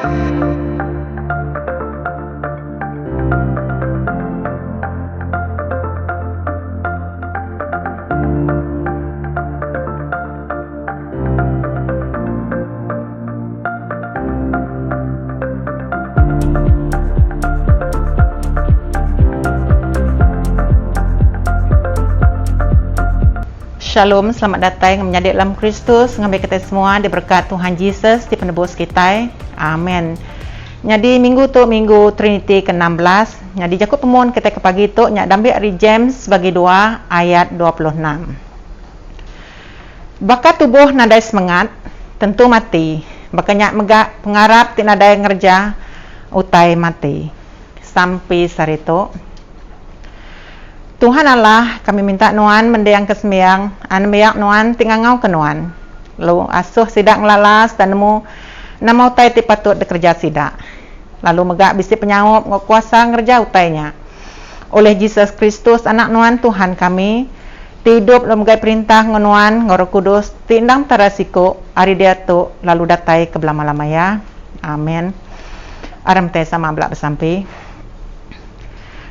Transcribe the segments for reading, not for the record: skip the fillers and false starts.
Shalom, selamat datang menjadi dalam Kristus. Ngambil kita semua di berkat Tuhan Yesus di penebus kita. Amin. Jadi minggu tu minggu Trinity ke-16. Jadi jakut pemohon kita ke pagi tu nyak ambil dari James bagi 2 ayat 26. Bakat tubuh nadai semangat tentu mati. Bakanyak megak pengarap ti nadai ngerja utai mati. Sampai sarito. Tuhan Allah, kami minta nuan mendiang kesembiang, anbiak nuan tingangau ke nuan. Lalu asuh sidak ngelalas dan nemu nama utai ti patut bekerja sidak. Lalu megak bisi penyawab ngok kuasa ngerja utainya. Oleh Yesus Kristus anak nuan Tuhan kami, ti hidup lalu megai perintah ngonuan ngoro kudus, ti indang tarasiko ari dia tu lalu datai ke belama-lama ya. Amin. Aram teh sama belak bersampai.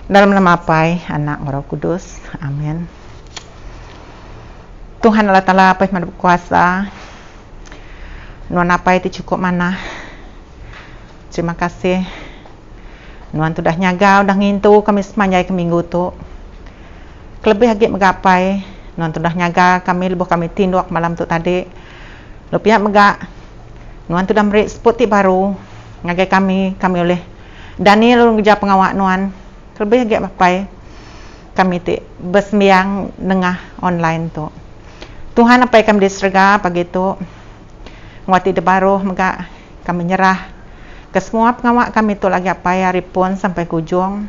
Dalam nama Pai, Anak, Roh Kudus. Amin. Tuhan Allah Ta'ala apa yang berkuasa. Nuan apa itu cukup mana. Terima kasih. Nuan tu dah nyaga, dah ngintu kami semanjai ke minggu tu. Kelebih lagi megapai. Nuan tu dah nyaga kami lebuh kami tinduk malam tu tadi. Lepiak megak. Nuan tu dah beri seputi baru. Ngagai kami oleh Daniel lalu ngejar pengawak Nuan. Lebih agak papai kami ti bersembiang nengah online tu. Tuhan apa yang kami diserga pagi tu ngwati de baru mega kami nyerah ke semua pengawak kami tu lagi apa ya ripun sampai ke ujung.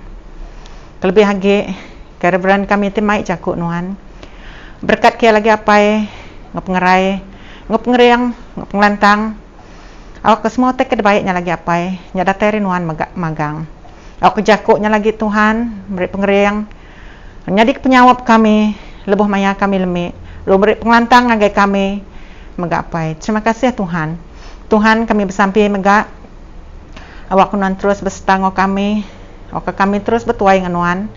Lebih lagi kereberan kami ti mai cakuk nuan. Berkat kia lagi apa ngop ngeriang ngop ngelantang. Awak ke semua tek kebaiknya lagi apa nyadaterin nuan magang. Aku jakuknya lagi Tuhan, beri pengeriang. Jadi penyawab kami, lebuh maya kami lemik. Lalu beri pengelantang ngagai kami, megapai. Terima kasih ya Tuhan. Tuhan kami bersampai megak. Awak nuan terus bersetang kami. Awak kami terus bertuai nganuan.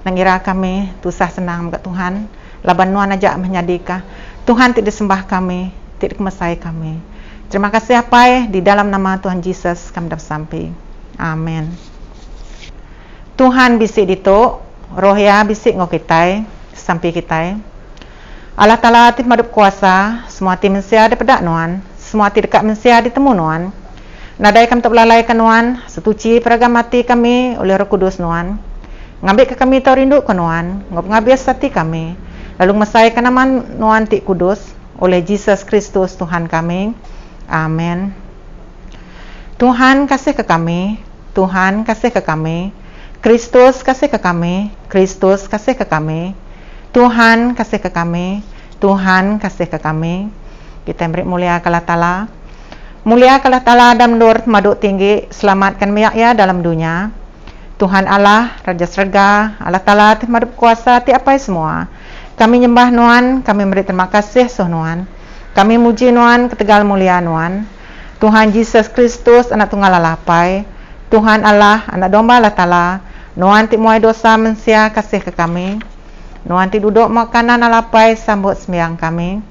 Nangira kami, tusah senang megak Tuhan. Laban nuan ajak menyadikah. Tuhan tidak disembah kami, tidak kemesai kami. Terima kasih apa di dalam nama Tuhan Yesus kami dapat sampai. Amin. Tuhan bisik dito, roh ya bisik ngok kita, sampai kita. Allah Ta'ala ti madup kuasa, semua ti mensia ada pedak nuan, semua ti dekat mensia ditemu nuan. Nadai kami tak belalai kan nuan, setuci peragam mati kami oleh Roh Kudus nuan. Ngambil ke kami tau rindu ke nuan, ngop ngabias hati kami. Lalu mesai kan aman nuan ti kudus oleh Yesus Kristus Tuhan kami. Amin. Tuhan kasih ke kami, Tuhan kasih ke kami. Kristus kasih ke kami, Kristus kasih ke kami, Tuhan kasih ke kami, Tuhan kasih ke kami. Kita beri mulia ke Allah Ta'ala. Mulia ke Allah Ta'ala dan menurut maduk tinggi, selamatkan miak ya dalam dunia. Tuhan Allah, Raja Serga, Allah Ta'ala ti maduk kuasa ti apa semua. Kami nyembah nuan, kami beri terima kasih soh nuan. Kami muji nuan, ketegal mulia nuan. Tuhan Yesus Kristus, anak tunggal Allah Pai. Tuhan Allah, anak domba Allah Ta'ala. Nuan ti muai dosa mensia kasih ke kami. Nuan ti duduk makanan alapai sambut sembiang kami.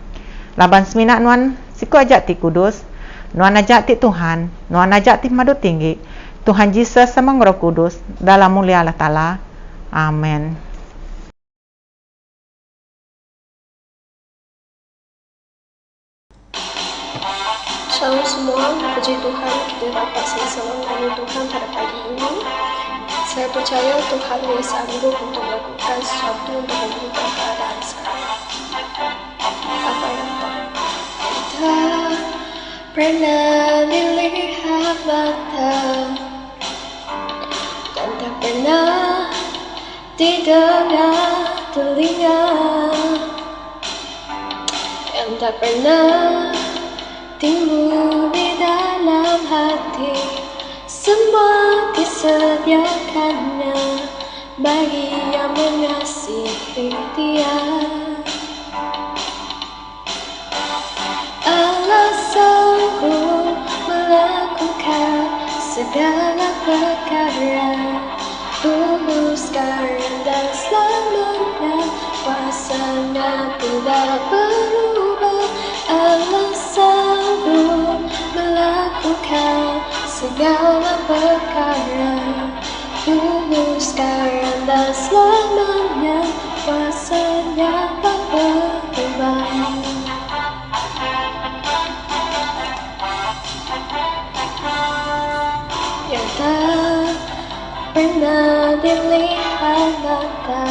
Laban seminak nuan siku ajak ti kudus. Nuan ajak ti Tuhan. Nuan ajak ti madu tinggi. Tuhan Yesus sama Roh Kudus dalam mulia Allah Ta'ala. Amin. Shalom semua, puji Tuhan kita dapat sama-sama melayani Tuhan pada pagi ini. Saya percaya Tuhan yang sanggup untuk melakukan sesuatu untuk mengubah keadaan sekarang. Apa yang kita pernah dilihat mata dan tak pernah didengar telinga, yang tak pernah timbul di dalam hati. Semua disediakannya bagi yang mengasihi Dia. Allah sanggup melakukan segala perkara, dulu, sekarang, dan selamanya. Kuasa-Nya tidak berubah, Allah sanggup melakukan segala perkara, dulu, sekarang, dan selamanya. Kuasa-Nya tak berubah. Yang tak pernah dilihat mata,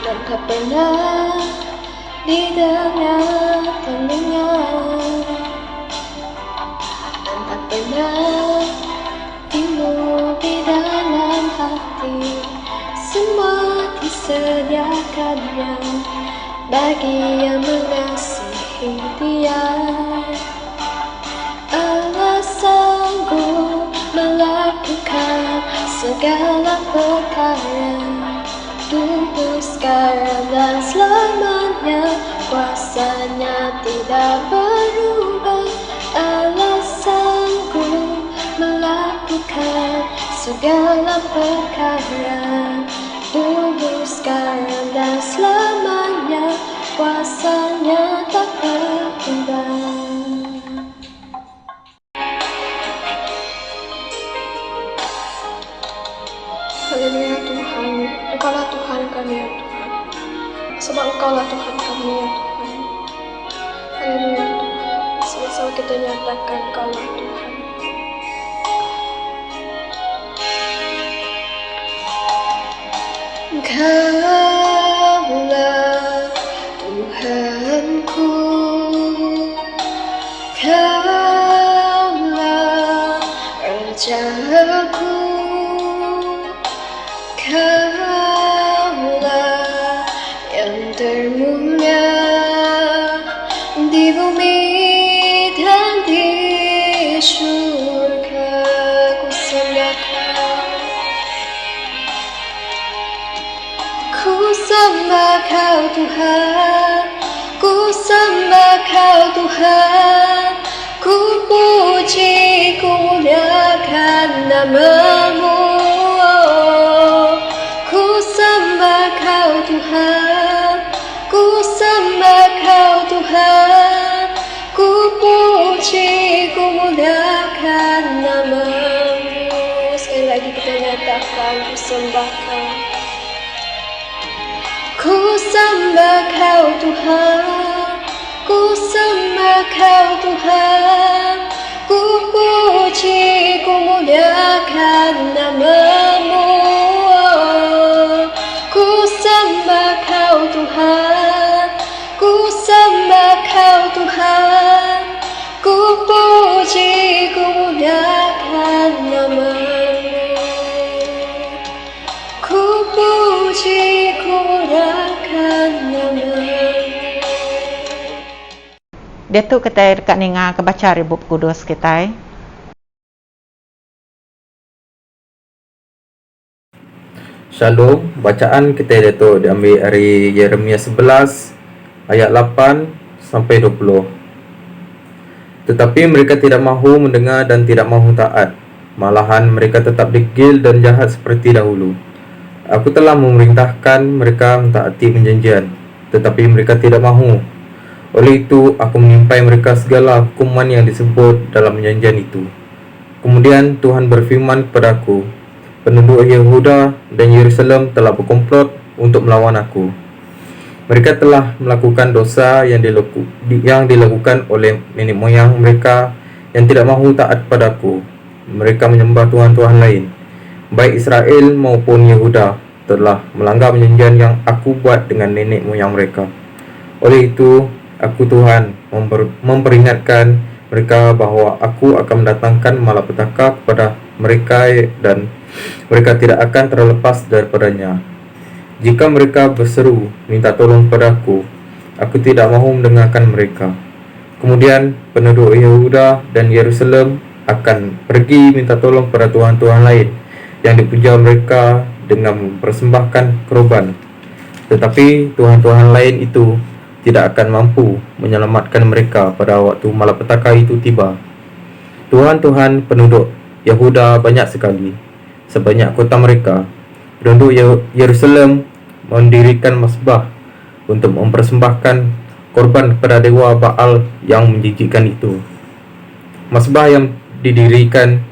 dan tak pernah didengar telinga, dan tak pernah timbul di dalam hati, semua disediakannya bagi yang mengasihi Dia. Allah sanggup melakukan segala perkara, dulu, sekarang, dan selamanya. Kuasa-Nya tidak berubah, Allah sanggup melakukan segala perkara, dulu, sekarang, dan selamanya. Kuasa-Nya tak berubah. Haleluya Tuhan, Engkaulah Tuhan kami ya Tuhan, sebab Engkaulah Tuhan kami ya Tuhan. Haleluya Tuhan, sama-sama kita nyatakan Engkaulah Tuhan. Engkaulah Tuhanku, Engkaulah Rajaku, Kaulah yang termulia di bumi dan di surga. Ku sembah Kau Tuhan, ku sembah Kau Tuhan, ku puji, ku muliakan nama-Mu. Tuhan, ku sembah Kau Tuhan, ku puji, ku muliakan nama-Mu. Sekali lagi kita nyatakan, ku sembah Kau. Ku sembah Kau Tuhan, ku sembah Kau Tuhan, ku puji, ku muliakan nama-Mu. Ku sembah Kau Tuhan, ku sembah Kau Tuhan, ku puji, ku muliakan nama-Mu. Ku puji, ku muliakan nama-Mu. Datuk kita dekat ninga kebaca Ribut Kudus kita. Shalom, bacaan kita Datuk diambil dari Yeremia 11 ayat 8 sampai 20. Tetapi mereka tidak mahu mendengar dan tidak mahu taat, malahan mereka tetap degil dan jahat seperti dahulu. Aku telah memerintahkan mereka mentaati perjanjian, tetapi mereka tidak mahu. Oleh itu aku menimpai mereka segala hukuman yang disebut dalam perjanjian itu. Kemudian Tuhan berfirman kepadaku, penduduk Yehuda dan Yerusalem telah berkomplot untuk melawan aku. Mereka telah melakukan dosa yang dilakukan oleh nenek moyang mereka yang tidak mahu taat padaku. Mereka menyembah tuhan-tuhan lain. Baik Israel maupun Yehuda telah melanggar perjanjian yang aku buat dengan nenek moyang mereka. Oleh itu, aku Tuhan memperingatkan mereka bahawa aku akan mendatangkan malapetaka kepada mereka dan mereka tidak akan terlepas daripadanya. Jika mereka berseru minta tolong padaku, aku tidak mahu mendengarkan mereka. Kemudian penduduk Yehuda dan Yerusalem akan pergi minta tolong pada tuhan-tuhan lain yang dipuja mereka dengan mempersembahkan korban. Tetapi tuhan-tuhan lain itu tidak akan mampu menyelamatkan mereka pada waktu malapetaka itu tiba. Tuhan penduduk Yehuda banyak sekali, sebanyak kota mereka. Penduduk Yerusalem mendirikan masbah untuk mempersembahkan korban kepada dewa Baal yang menjijikkan itu. Masbah yang didirikan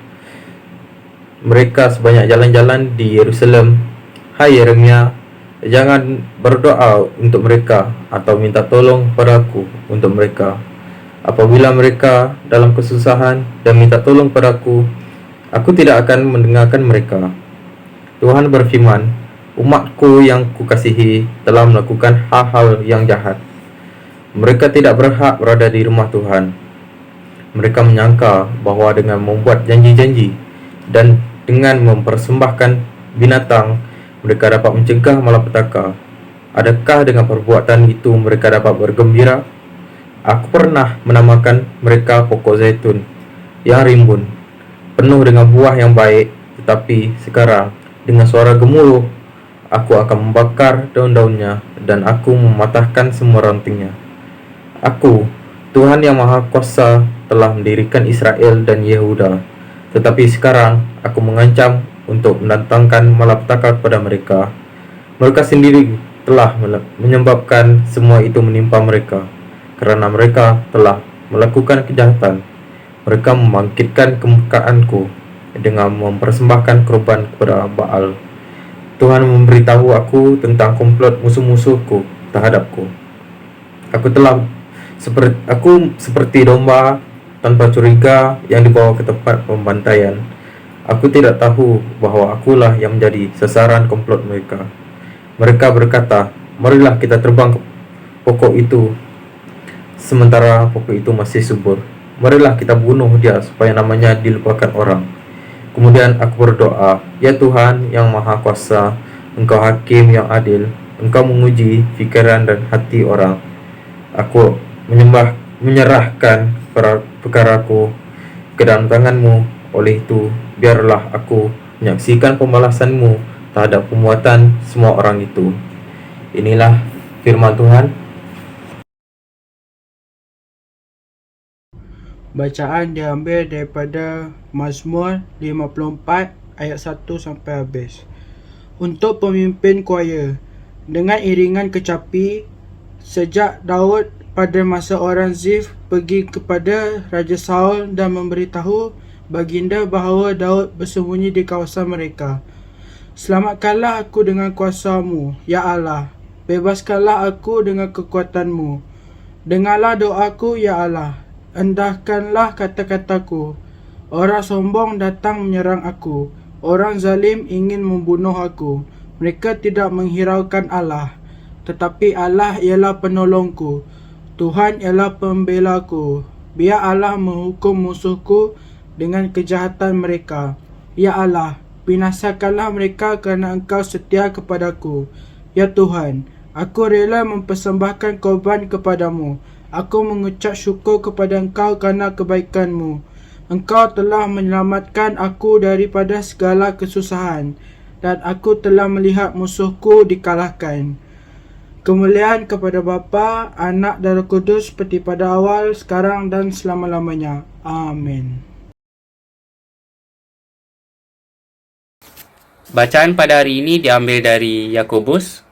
mereka sebanyak jalan-jalan di Yerusalem. Hai Yeremia, jangan berdoa untuk mereka atau minta tolong padaku untuk mereka. Apabila mereka dalam kesusahan dan minta tolong padaku, aku tidak akan mendengarkan mereka. Tuhan berfirman, umatku yang kukasihi telah melakukan hal-hal yang jahat. Mereka tidak berhak berada di rumah Tuhan. Mereka menyangka bahwa dengan membuat janji-janji dan dengan mempersembahkan binatang, mereka dapat mencegah malapetaka. Adakah dengan perbuatan itu mereka dapat bergembira? Aku pernah menamakan mereka pokok zaitun yang rimbun, penuh dengan buah yang baik. Tetapi sekarang, dengan suara gemuruh, aku akan membakar daun-daunnya dan aku mematahkan semua rantingnya. Aku, Tuhan yang Maha Kuasa, telah mendirikan Israel dan Yehuda. Tetapi sekarang aku mengancam untuk mendatangkan malapetaka kepada mereka. Mereka sendiri telah menyebabkan semua itu menimpa mereka, karena mereka telah melakukan kejahatan. Mereka membangkitkan kemurkaanku dengan mempersembahkan korban kepada Baal. Tuhan memberitahu aku tentang komplot musuh-musuhku terhadapku. Aku seperti domba tanpa curiga yang dibawa ke tempat pembantaian. Aku tidak tahu bahwa akulah yang menjadi sasaran komplot mereka. Mereka berkata, marilah kita terbang ke pokok itu sementara pokok itu masih subur. Marilah kita bunuh dia supaya namanya dilupakan orang. Kemudian aku berdoa, ya Tuhan yang Maha Kuasa, Engkau hakim yang adil. Engkau menguji fikiran dan hati orang. Aku menyerahkan perkaraku ke dalam tangan-Mu. Oleh itu, biarlah aku menyaksikan pembalasan-Mu terhadap perbuatan semua orang itu. Inilah firman Tuhan. Bacaan diambil daripada Mazmur 54 ayat 1 sampai habis. Untuk pemimpin choir, dengan iringan kecapi, sejak Daud pada masa orang Zif pergi kepada Raja Saul dan memberitahu baginda bahawa Daud bersembunyi di kawasan mereka. Selamatkanlah aku dengan kuasa-Mu, ya Allah. Bebaskanlah aku dengan kekuatan-Mu. Dengarlah doaku, ya Allah. Endahkanlah kata-kataku. Orang sombong datang menyerang aku. Orang zalim ingin membunuh aku. Mereka tidak menghiraukan Allah. Tetapi Allah ialah penolongku. Tuhan ialah pembelaku. Biar Allah menghukum musuhku dengan kejahatan mereka. Ya Allah, binasakanlah mereka kerana Engkau setia kepadaku. Ya Tuhan, aku rela mempersembahkan korban kepadamu. Aku mengucap syukur kepada Engkau kerana kebaikan-Mu. Engkau telah menyelamatkan aku daripada segala kesusahan, dan aku telah melihat musuhku dikalahkan. Kemuliaan kepada Bapa, Anak dan Roh Kudus seperti pada awal, sekarang dan selama-lamanya. Amin. Bacaan pada hari ini diambil dari Yakobus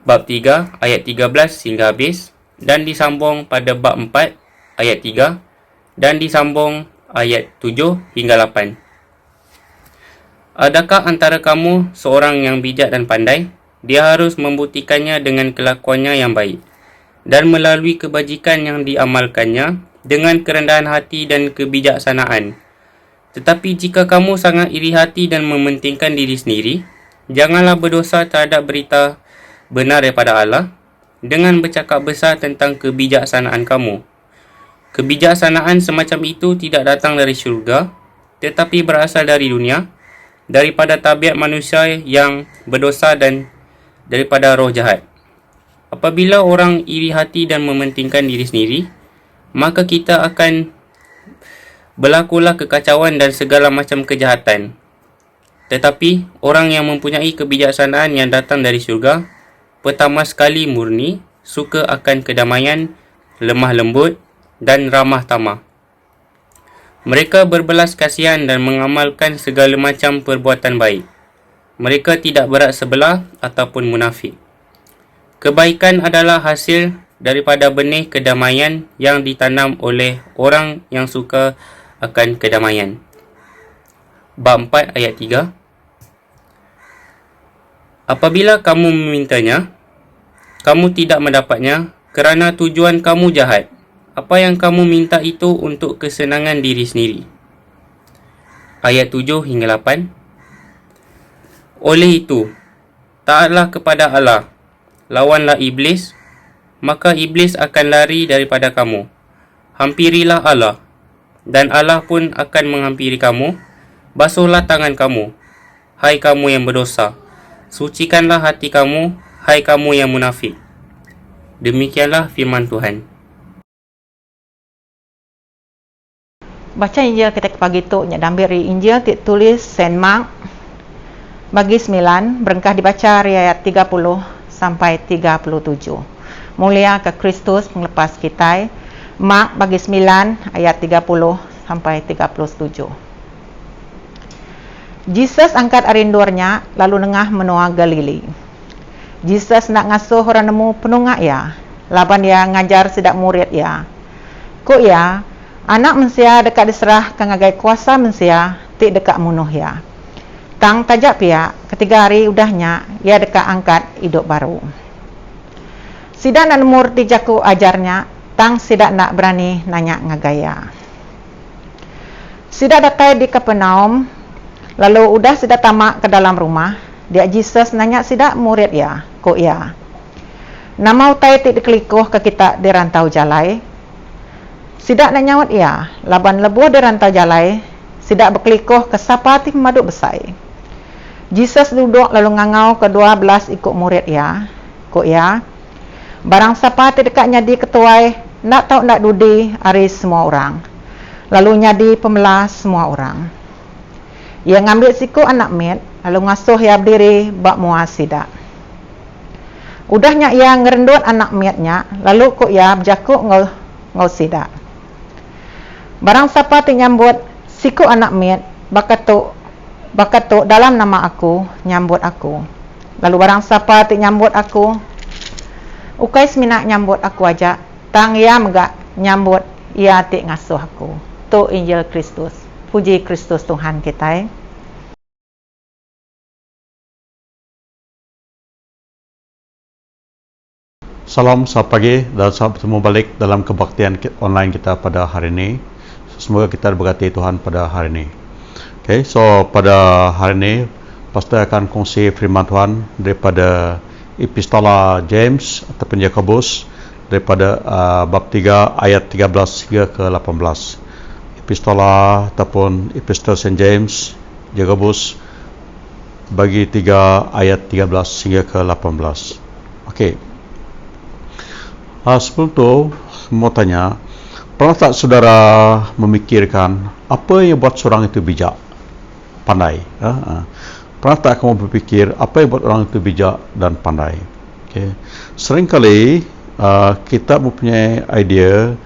bab 3 ayat 13 hingga habis dan disambung pada bab 4 ayat 3 dan disambung ayat 7 hingga 8. Adakah antara kamu seorang yang bijak dan pandai? Dia harus membuktikannya dengan kelakuannya yang baik dan melalui kebajikan yang diamalkannya dengan kerendahan hati dan kebijaksanaan. Tetapi jika kamu sangat iri hati dan mementingkan diri sendiri, janganlah berdosa terhadap berita benar daripada Allah dengan bercakap besar tentang kebijaksanaan kamu. Kebijaksanaan semacam itu tidak datang dari syurga, tetapi berasal dari dunia, daripada tabiat manusia yang berdosa dan daripada roh jahat. Apabila orang iri hati dan mementingkan diri sendiri, maka kita akan berlakulah kekacauan dan segala macam kejahatan. Tetapi orang yang mempunyai kebijaksanaan yang datang dari syurga, pertama sekali murni, suka akan kedamaian, lemah lembut dan ramah tamah. Mereka berbelas kasihan dan mengamalkan segala macam perbuatan baik. Mereka tidak berat sebelah ataupun munafik. Kebaikan adalah hasil daripada benih kedamaian yang ditanam oleh orang yang suka akan kedamaian. Bab 4 ayat 3. Apabila kamu memintanya, kamu tidak mendapatnya kerana tujuan kamu jahat. Apa yang kamu minta itu untuk kesenangan diri sendiri. Ayat 7 hingga 8. Oleh itu, taatlah kepada Allah, lawanlah iblis, maka iblis akan lari daripada kamu. Hampirilah Allah, dan Allah pun akan menghampiri kamu. Basuhlah tangan kamu, hai kamu yang berdosa. Sucikanlah hati kamu, hai kamu yang munafik. Demikianlah firman Tuhan. Baca Injil kita pagi tu nya diambil dari Injil tulis Saint Mark bagi 9, berengkah dibaca dari ayat 30 sampai 37. Mulia ke Kristus penglepas kita. Mark bagi 9 ayat 30 sampai 37. Jesus angkat arindurnya lalu nengah menua Galili. Jesus nak ngasuh orang nemu penungak ya. Laban dia ngajar sidak murid ya. Kok ya, anak mensia dekat diserah kangagai kuasa mensia tik dekat munuh ya. Tang tajak pia ketiga hari udahnya ia dekat angkat hidup baru. Sidak nak nemur tijaku ajarnya, tang sidak nak berani nanya ngagaya. Sidak datai di Kapernaum, lalu udah sidak tamak ke dalam rumah, dia Jesus nanya sidak murid ya, kok ya. Nama utai tik dikelikuh ke kita di rantau jalai. Sidak nak nyawat ya, laban lebuh di rantau jalai, sidak berkelikuh ke sapa ti pemaduk besai. Jesus duduk lalu ngangau ke 12 ikut murid ya, kok ya. Barang sapa ti dekat nyadi ketuai, nak tahu nak dudi hari semua orang. Lalu nyadi pemelas semua orang. Ia ngambil siku anak mit, lalu ngasuh ia berdiri bak muas sidak. Udahnya ia ngerendut anak mitnya, lalu kok ia berjakuk ngau sidak. Barang siapa ti nyambut siku anak mit, bakatuk dalam nama aku, nyambut aku. Lalu barang siapa ti nyambut aku, ukai seminak nyambut aku aja, tang ia megak nyambut ia ti ngasuh aku. Tu Injil Kristus. Puji Kristus Tuhan kita. Salam, selamat pagi dan selamat bertemu balik dalam kebaktian online kita pada hari ini. Semoga kita diberkati Tuhan pada hari ini. Okay, so pada hari ini pastor akan kongsi firman Tuhan daripada Epistola James ataupun Yakobus daripada bab 3 ayat 13 hingga ke 18. Epistola ataupun Epistle Saint James Yakobus bagi 3 ayat 13 hingga ke 18. Okey. Sebelum tu mau tanya, pernah tak saudara memikirkan apa yang buat seorang itu bijak, pandai? Pernah tak kamu berfikir apa yang buat orang itu bijak dan pandai? Okay. Seringkali kita mempunyai idea,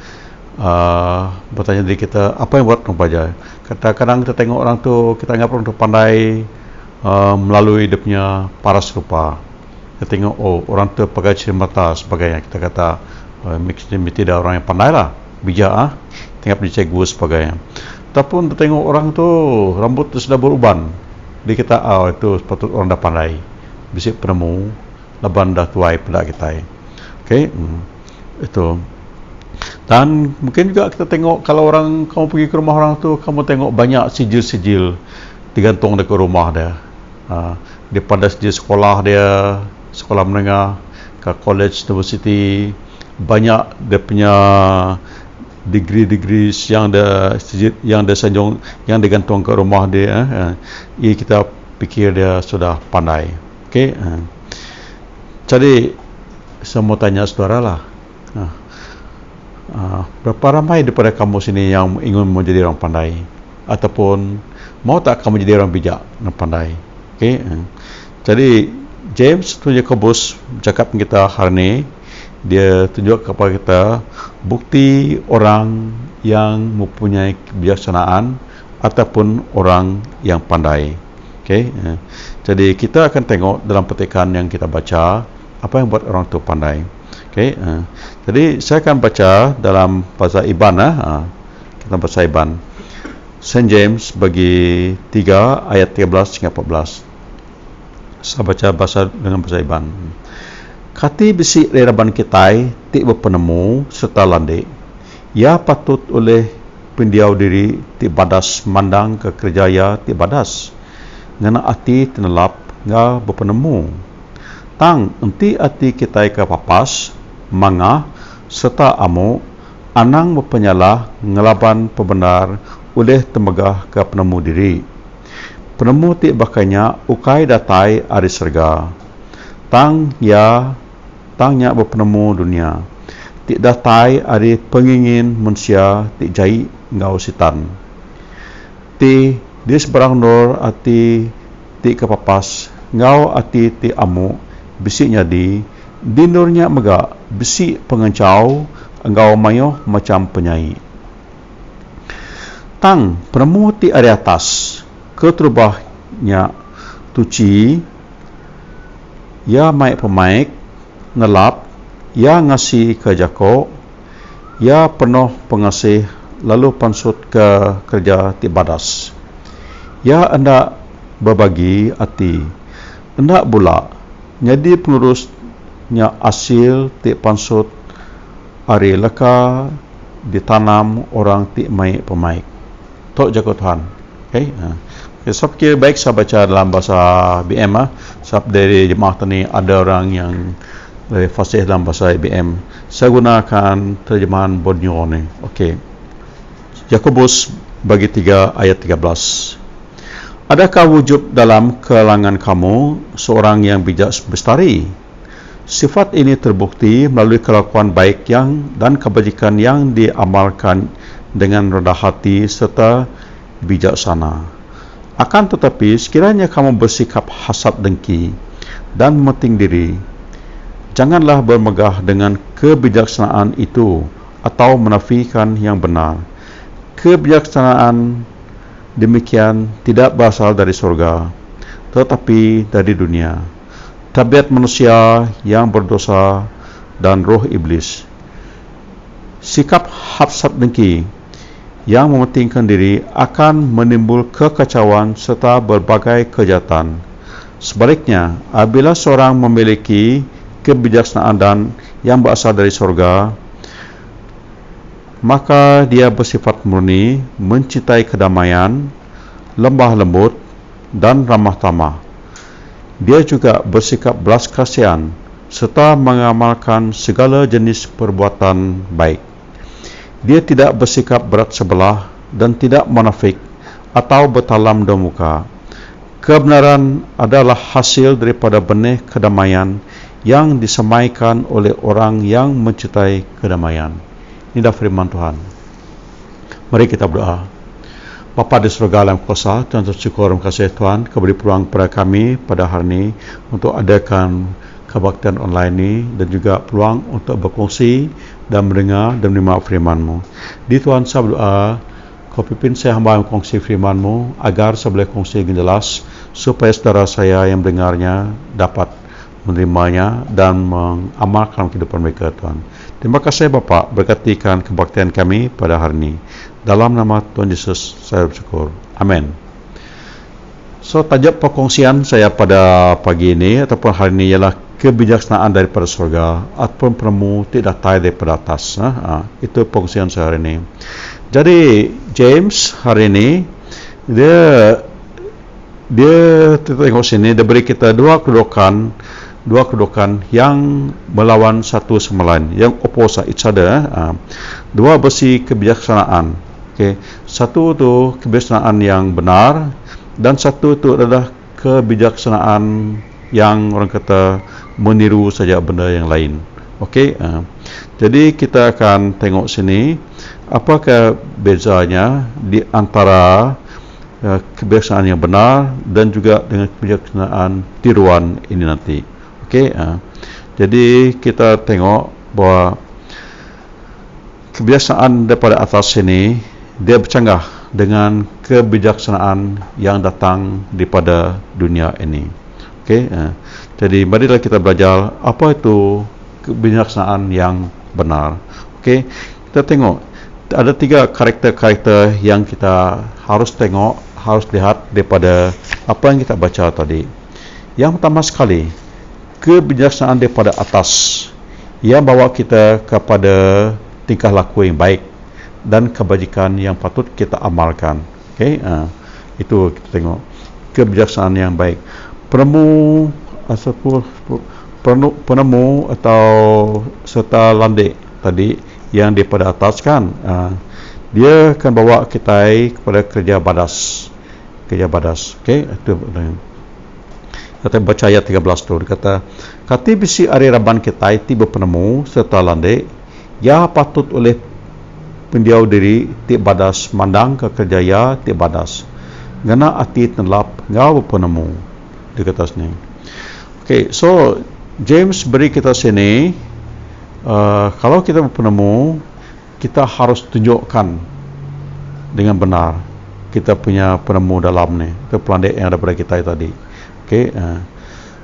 bertanya diri kita apa yang buat orang bijak. Kadang-kadang kita tengok orang tu, kita anggap orang tu pandai melalui dia punya paras rupa. Kita tengok, oh, orang tu pakai cermata sebagainya. Kita kata, mesti ada orang yang pandai lah, bijak tengok dia cikgu sebagainya. Ataupun kita tengok orang tu rambut tu sudah beruban, dia kata, itu sepatut orang dah pandai, bisik penemu, laban dah tuai pada kita. Okay, itu. Dan mungkin juga kita tengok kalau orang, kamu pergi ke rumah orang tu, kamu tengok banyak sijil-sijil digantung dekat rumah dia. Daripada sijil sekolah dia, sekolah menengah ke college, university, banyak dia punya degree yang dia sanjung, yang digantung ke rumah dia. Ia kita fikir dia sudah pandai. Okey. Jadi saya mau tanya saudara lah, berapa ramai daripada kamu sini yang ingin menjadi orang pandai, ataupun mau tak kamu jadi orang bijak dan pandai? Okey. Jadi James tu Yakobus cakap kita hari ini, dia tunjuk kepada kita bukti orang yang mempunyai kebijaksanaan ataupun orang yang pandai. Okey. Jadi kita akan tengok dalam petikan yang kita baca apa yang buat orang tu pandai. Okey. Jadi saya akan baca dalam bahasa Iban. Kita bahasa Iban. St. James bagi 3 ayat 13 hingga 14. Saya baca dengan bahasa Iban. Kati besi reraban kitai ti berpenemu serta landek. Ia patut oleh pendiau diri ti badas mandang ke kerjaya ti badas. Ngana ati tenelap nga berpenemu. Tang enti ati kitai ke papas, manga serta amu anang berpenyalah ngelaban pembenar oleh temegah ke penemu diri. Penemu ti bakanya ukai datai ari serga. Tangnya berpenemu dunia. Ti datai ari pengingin manusia ti jai ngau sitan. Ti dis barang nur ati ti kepapas ngau ati ti amu bisiknya di nurnya mega bisik pengencau ngau mayo macam penyai. Tang penemu ti ari atas keterubahnya tuci ya maik pemaik ngelap ya ngasih ke jako ya penuh pengasih lalu pansut ke kerja ti badas ya hendak berbagi hati hendak pula jadi penerusnya asil ti pansut ari leka ditanam orang ti maik pemaik tok jako Tuhan. Okay. Sebab kira baik saya baca dalam bahasa BM sebab dari jemaah ni ada orang yang lebih fasih dalam bahasa BM. Saya gunakan terjemahan Borneo ni. Okey. Yakobus bagi 3 ayat 13. Adakah wujud dalam kalangan kamu seorang yang bijak bestari? Sifat ini terbukti melalui kelakuan baik dan kebajikan yang diamalkan dengan rendah hati serta bijaksana. Akan tetapi sekiranya kamu bersikap hasad dengki dan mementing diri, janganlah bermegah dengan kebijaksanaan itu atau menafikan yang benar. Kebijaksanaan demikian tidak berasal dari surga, tetapi dari dunia. Tabiat manusia yang berdosa dan roh iblis. Sikap hasad dengki yang mementingkan diri akan menimbul kekacauan serta berbagai kejahatan. Sebaliknya, apabila seorang memiliki kebijaksanaan dan yang berasal dari surga, maka dia bersifat murni, mencintai kedamaian, lembah lembut dan ramah tamah. Dia juga bersikap belas kasihan serta mengamalkan segala jenis perbuatan baik. Dia tidak bersikap berat sebelah dan tidak munafik atau bertalam di muka. Kebenaran adalah hasil daripada benih kedamaian yang disemaikan oleh orang yang mencintai kedamaian. Inilah firman Tuhan. Mari kita berdoa. Bapa di surga dalam kuasa, Tuhan syukur dan kasih Tuhan keberi peluang kepada kami pada hari ini untuk adakan kebaktian online ini dan juga peluang untuk berkongsi dan mendengar dan menerima firman-Mu. Di Tuhan saya berdoa, Kau pimpin saya hamba yang kongsi firman-Mu agar saya boleh kongsi dengan jelas supaya saudara saya yang mendengarnya dapat menerimanya dan mengamalkan kehidupan mereka, Tuhan. Terima kasih Bapa, berkatikan kebaktian kami pada hari ini. Dalam nama Tuhan Yesus saya bersyukur. Amin. So, tajuk perkongsian saya pada pagi ini ataupun hari ini ialah kebijaksanaan daripada surga ataupun penemu tidak datai daripada atas. Itu perkongsian saya hari ini. Jadi James hari ini dia tengok sini dia beri kita dua kedudukan yang melawan satu sama lain, yang opposite each other. Dua besi kebijaksanaan. Okay. Satu itu kebijaksanaan yang benar dan satu itu adalah kebijaksanaan yang orang kata meniru saja benda yang lain. Okey. Jadi kita akan tengok sini apakah bezanya di antara kebijaksanaan yang benar dan juga dengan kebijaksanaan tiruan ini nanti. Okey. Jadi kita tengok bahawa kebijaksanaan daripada atas ini dia bercanggah dengan kebijaksanaan yang datang daripada dunia ini. Okey, jadi marilah kita belajar apa itu kebijaksanaan yang benar. Okey, kita tengok ada 3 karakter-karakter yang kita harus tengok, harus lihat daripada apa yang kita baca tadi. Yang pertama sekali, kebijaksanaan daripada atas yang bawa kita kepada tingkah laku yang baik dan kebajikan yang patut kita amalkan. Okey, itu kita tengok kebijaksanaan yang baik. Penemu atau serta landik tadi yang daripada atas kan, dia akan bawa kita kepada kerja badas. Okey, itu kita baca ayat 13 tu, dia kata, kati bisi ari raban kita tiba penemu serta landik ya patut oleh pendiau diri ti badas mandang ke kerjaya ti badas gana ati tenlap ngau penemu, dia kata sini. Okey, so James beri kita sini, kalau kita penemu, kita harus tunjukkan dengan benar kita punya penemu dalam ni, itu pelandek yang ada pada kita tadi. Okey,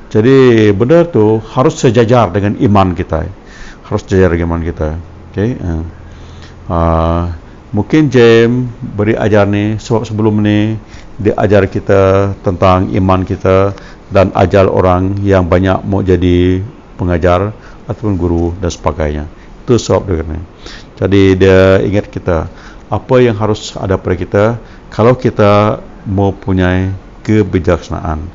jadi benar tu harus sejajar dengan iman kita, harus sejajar dengan iman kita. Okey, mungkin James beri ajar ni sebab sebelum ni dia ajar kita tentang iman kita dan ajar orang yang banyak mau jadi pengajar ataupun guru dan sebagainya. Itu sebab dia kena. Jadi dia ingat kita apa yang harus ada pada kita kalau kita mau punya kebijaksanaan.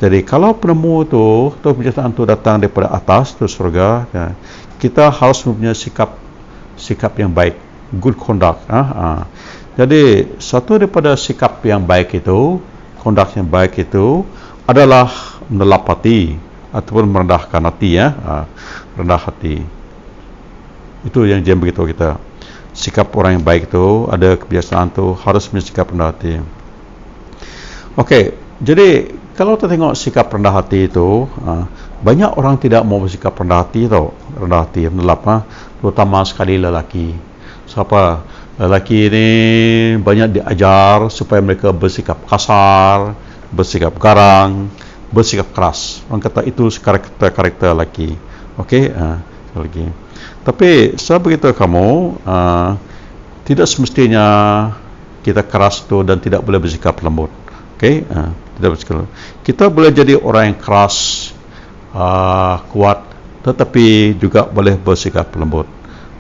Jadi kalau penemu tu atau kebijaksanaan tu datang daripada atas tu surga, kita harus mempunyai sikap yang baik, good conduct. Jadi satu daripada sikap yang baik itu, conduct yang baik itu adalah menelap hati ataupun merendahkan hati, rendah hati. Itu yang James beritahu kita. Sikap orang yang baik itu, ada kebiasaan tu harus punya sikap rendah hati. Okey, jadi kalau kita tengok sikap rendah hati itu, banyak orang tidak mau bersikap rendah hati tau, rendah hati, menelap, terutama sekali lelaki. Siapa? Lelaki ini banyak diajar supaya mereka bersikap kasar, bersikap garang, bersikap keras. Orang kata itu karakter lelaki. Okey, lelaki. Tapi saya beritahu kamu, tidak semestinya kita keras tu dan tidak boleh bersikap lembut. Okey, tidak bersikap lembut. Kita boleh jadi orang yang keras, kuat, tetapi juga boleh bersikap lembut.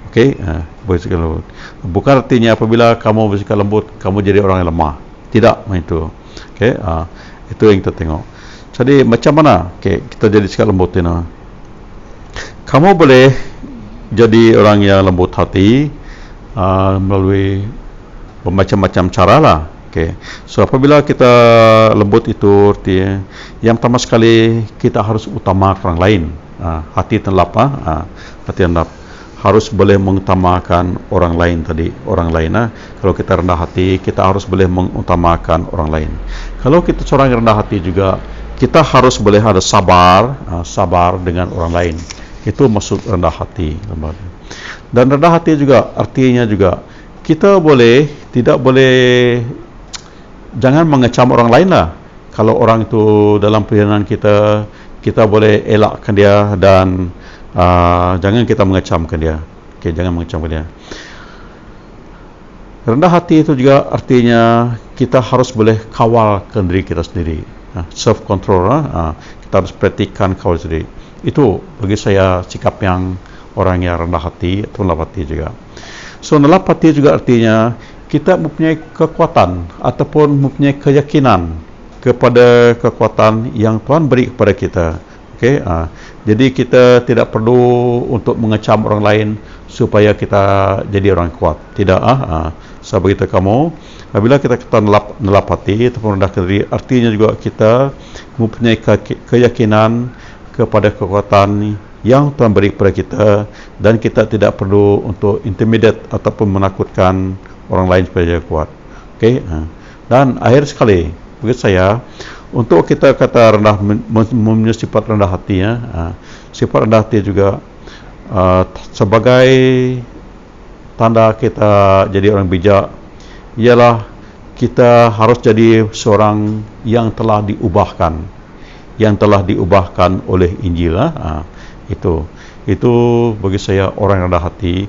Okey, bersikap lembut. Bukan artinya apabila kamu bersikap lembut, kamu jadi orang yang lemah. Tidak, itu. Okey, itu yang kita tengok. Jadi macam mana? Okey, kita jadi sikap lembut ini. Kamu boleh jadi orang yang lembut hati melalui bermacam-macam cara lah. Okay. So apabila kita lembut itu artinya, yang pertama sekali kita harus utamakan orang lain. Hati tenlap, hati tenlap harus boleh mengutamakan orang lain tadi, orang lain. Kalau kita rendah hati, kita harus boleh mengutamakan orang lain. Kalau kita seorang yang rendah hati juga, kita harus boleh ada sabar, sabar dengan orang lain. Itu maksud rendah hati. Dan rendah hati juga artinya juga kita boleh, tidak boleh, jangan mengecam orang lain lah. Kalau orang itu dalam perjalanan kita, kita boleh elakkan dia dan jangan kita mengecamkan dia. Okay, jangan mengecamkan dia. Rendah hati itu juga artinya kita harus boleh kawalkan diri kita sendiri. Self control, kita harus praktikkan kawal sendiri. Itu bagi saya sikap yang orang yang rendah hati atau nelap hati juga. So nelap hati juga artinya kita mempunyai kekuatan ataupun mempunyai keyakinan kepada kekuatan yang Tuhan beri kepada kita. Okey, jadi kita tidak perlu untuk mengecam orang lain supaya kita jadi orang kuat. Tidak, saya beritahu kamu, apabila kita kata nelap hati ataupun rendah diri, artinya juga kita mempunyai keyakinan kepada kekuatan yang Tuhan beri kepada kita dan kita tidak perlu untuk intimidate ataupun menakutkan orang lain supaya dia kuat. Okey, dan akhir sekali bagi saya, untuk kita kata rendah, mempunyai sifat rendah hati, sifat rendah hati juga sebagai tanda kita jadi orang bijak ialah kita harus jadi seorang yang telah diubahkan, oleh Injil. Itu bagi saya orang yang rendah hati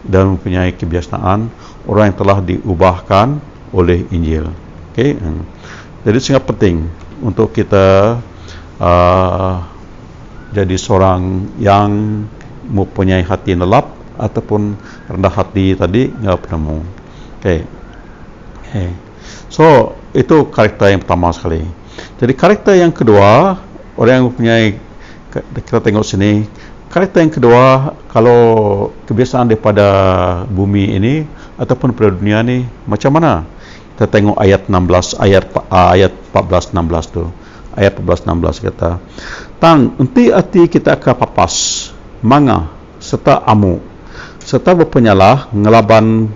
dan mempunyai kebiasaan, orang yang telah diubahkan oleh Injil. Okey. Jadi sangat penting untuk kita jadi seorang yang mempunyai hati nelap ataupun rendah hati tadi enggak penemu. Okey. So, itu karakter yang pertama sekali. Jadi karakter yang kedua, orang yang mempunyai, kita tengok sini, karakter yang kedua, kalau kebiasaan daripada bumi ini ataupun pada dunia ni macam mana? Kita tengok ayat 16, ayat 14-16 tu. Ayat 14-16 kata, "Tang enti hati kita ke papas, manga serta amu, serta berpenyalah ngelaban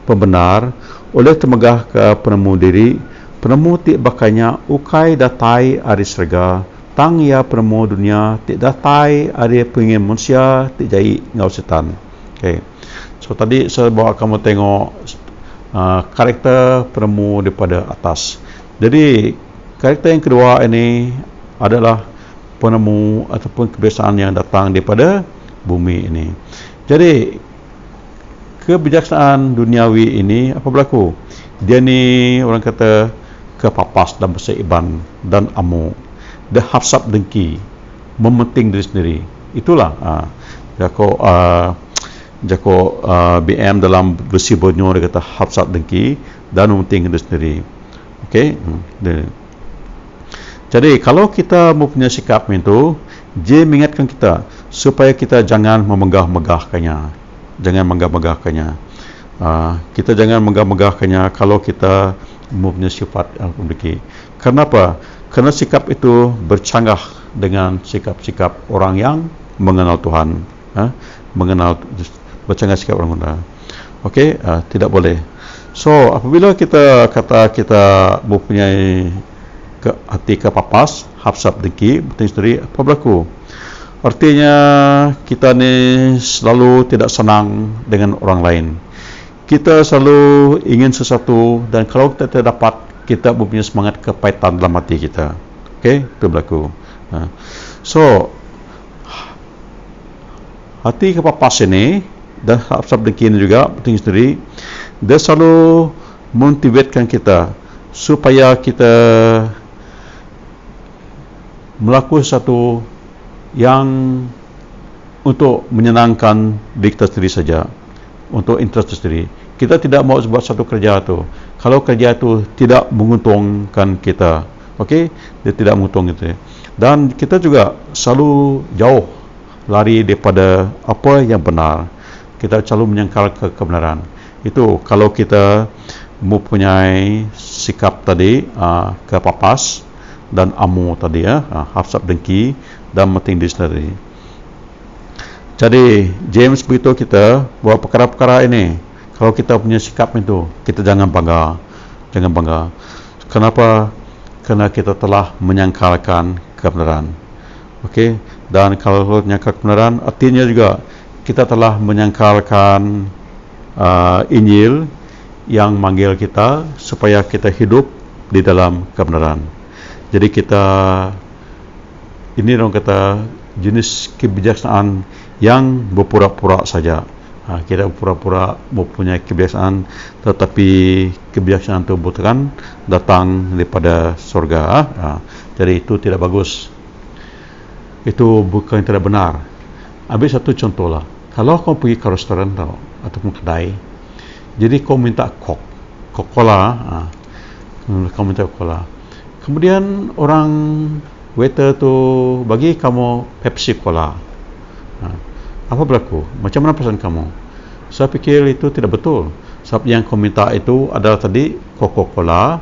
pembenar, oleh temegah ke penemu diri, penemu tik bakanya ukai datai ari serga, tang ia penemu dunia tik datai ari pengin manusia tik jai ngau setan." Okay. So tadi saya bawa kamu tengok karakter penemu daripada atas. Jadi karakter yang kedua ini adalah penemu ataupun kebiasaan yang datang daripada bumi ini. Jadi kebijaksanaan duniawi ini apa berlaku? Dia ni orang kata kepapas dalam bahasa Iban dan amu. Dia hafsat dengki, mementing diri sendiri. Itulah Jako BM dalam besi bonyo dia kata hafsat dengki dan mementing diri sendiri. Okey. Jadi kalau kita mempunyai sikap itu, dia mengingatkan kita supaya kita jangan memegah-megahkannya. Kita jangan megah-megahkannya kalau kita mempunyai sifat yang memiliki. Kenapa? Kerana sikap itu bercanggah dengan sikap-sikap orang yang mengenal Tuhan. Bercanggah sikap orang muda. Okey, tidak boleh. So, apabila kita kata kita mempunyai hati kepapas, hafsat dengki, betul sendiri, apa berlaku? Artinya kita ni selalu tidak senang dengan orang lain. Kita selalu ingin sesuatu dan kalau kita tidak dapat, kita mempunyai semangat kepahitan dalam hati kita. Okey, itu berlaku. So, hati kepapas ini dan hafsat dengki ini juga betul sendiri, dia selalu motivasikan kita supaya kita melakukan sesuatu yang untuk menyenangkan diri kita sendiri saja, untuk interest sendiri. Kita tidak mau buat satu kerja itu kalau kerja itu tidak menguntungkan kita. Okey, dia tidak menguntungkan kita. Dan kita juga selalu jauh lari daripada apa yang benar. Kita selalu menyangkal kebenaran. Itu kalau kita mempunyai sikap tadi kepapas dan amu tadi hafsat dengki dan mementing diri sendiri. Jadi James beritahu kita bahawa perkara-perkara ini, kalau kita punya sikap itu, kita jangan bangga. Kenapa? Kerana kita telah menyangkalkan kebenaran. Okey, dan kalau menyangkal kebenaran, artinya juga kita telah menyangkalkan Injil yang manggil kita supaya kita hidup di dalam kebenaran. Jadi kita ini orang kata jenis kebijaksanaan yang berpura-pura saja. Kita berpura-pura mempunyai kebiasaan, tetapi kebiasaan itu bukan datang daripada surga. Jadi itu tidak bagus. Itu bukan tidak benar. Ambil satu contoh lah. Kalau kau pergi ke restoran ataupun kedai, jadi kau minta Coca-Cola, kau minta Coca-Cola. Kemudian orang waiter tu bagi kamu Pepsi Cola. Apa berlaku? Macam mana perasaan kamu? Saya fikir itu tidak betul. Sebab yang kau minta itu adalah tadi Coca-Cola,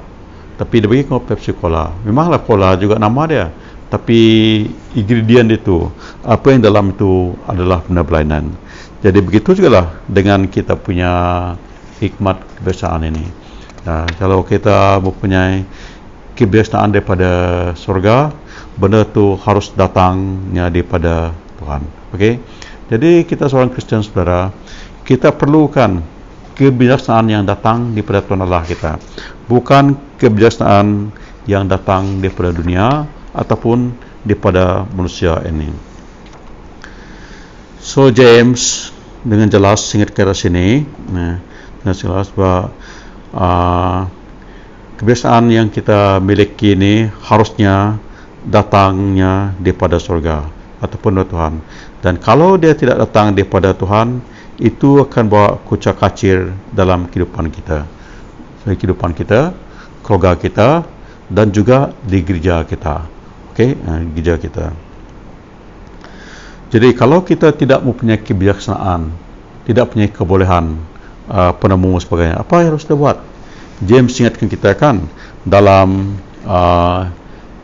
tapi dia bagi kamu Pepsi Cola. Memanglah Cola juga nama dia, tapi ingredient itu, apa yang dalam itu adalah benda berlainan. Jadi begitu jugalah dengan kita punya hikmat kebiasaan ini. Kalau kita mempunyai kebiasaan daripada surga, benda itu harus datangnya daripada Tuhan. Okey. Jadi kita seorang Kristian saudara, kita perlukan kebijaksanaan yang datang daripada Tuhan Allah kita, bukan kebijaksanaan yang datang daripada dunia ataupun daripada manusia ini. So James dengan jelas ingat ke sini, dengan jelas bahawa kebiasaan yang kita miliki ini harusnya datangnya daripada surga ataupun dari Tuhan. Dan kalau dia tidak datang daripada Tuhan, itu akan bawa kucak kacir dalam kehidupan kita, keluarga kita, dan juga di gereja kita. Gereja kita. Jadi kalau kita tidak mempunyai kebijaksanaan, tidak punya kebolehan penemu sebagainya, apa yang harus kita buat? James ingatkan kita kan dalam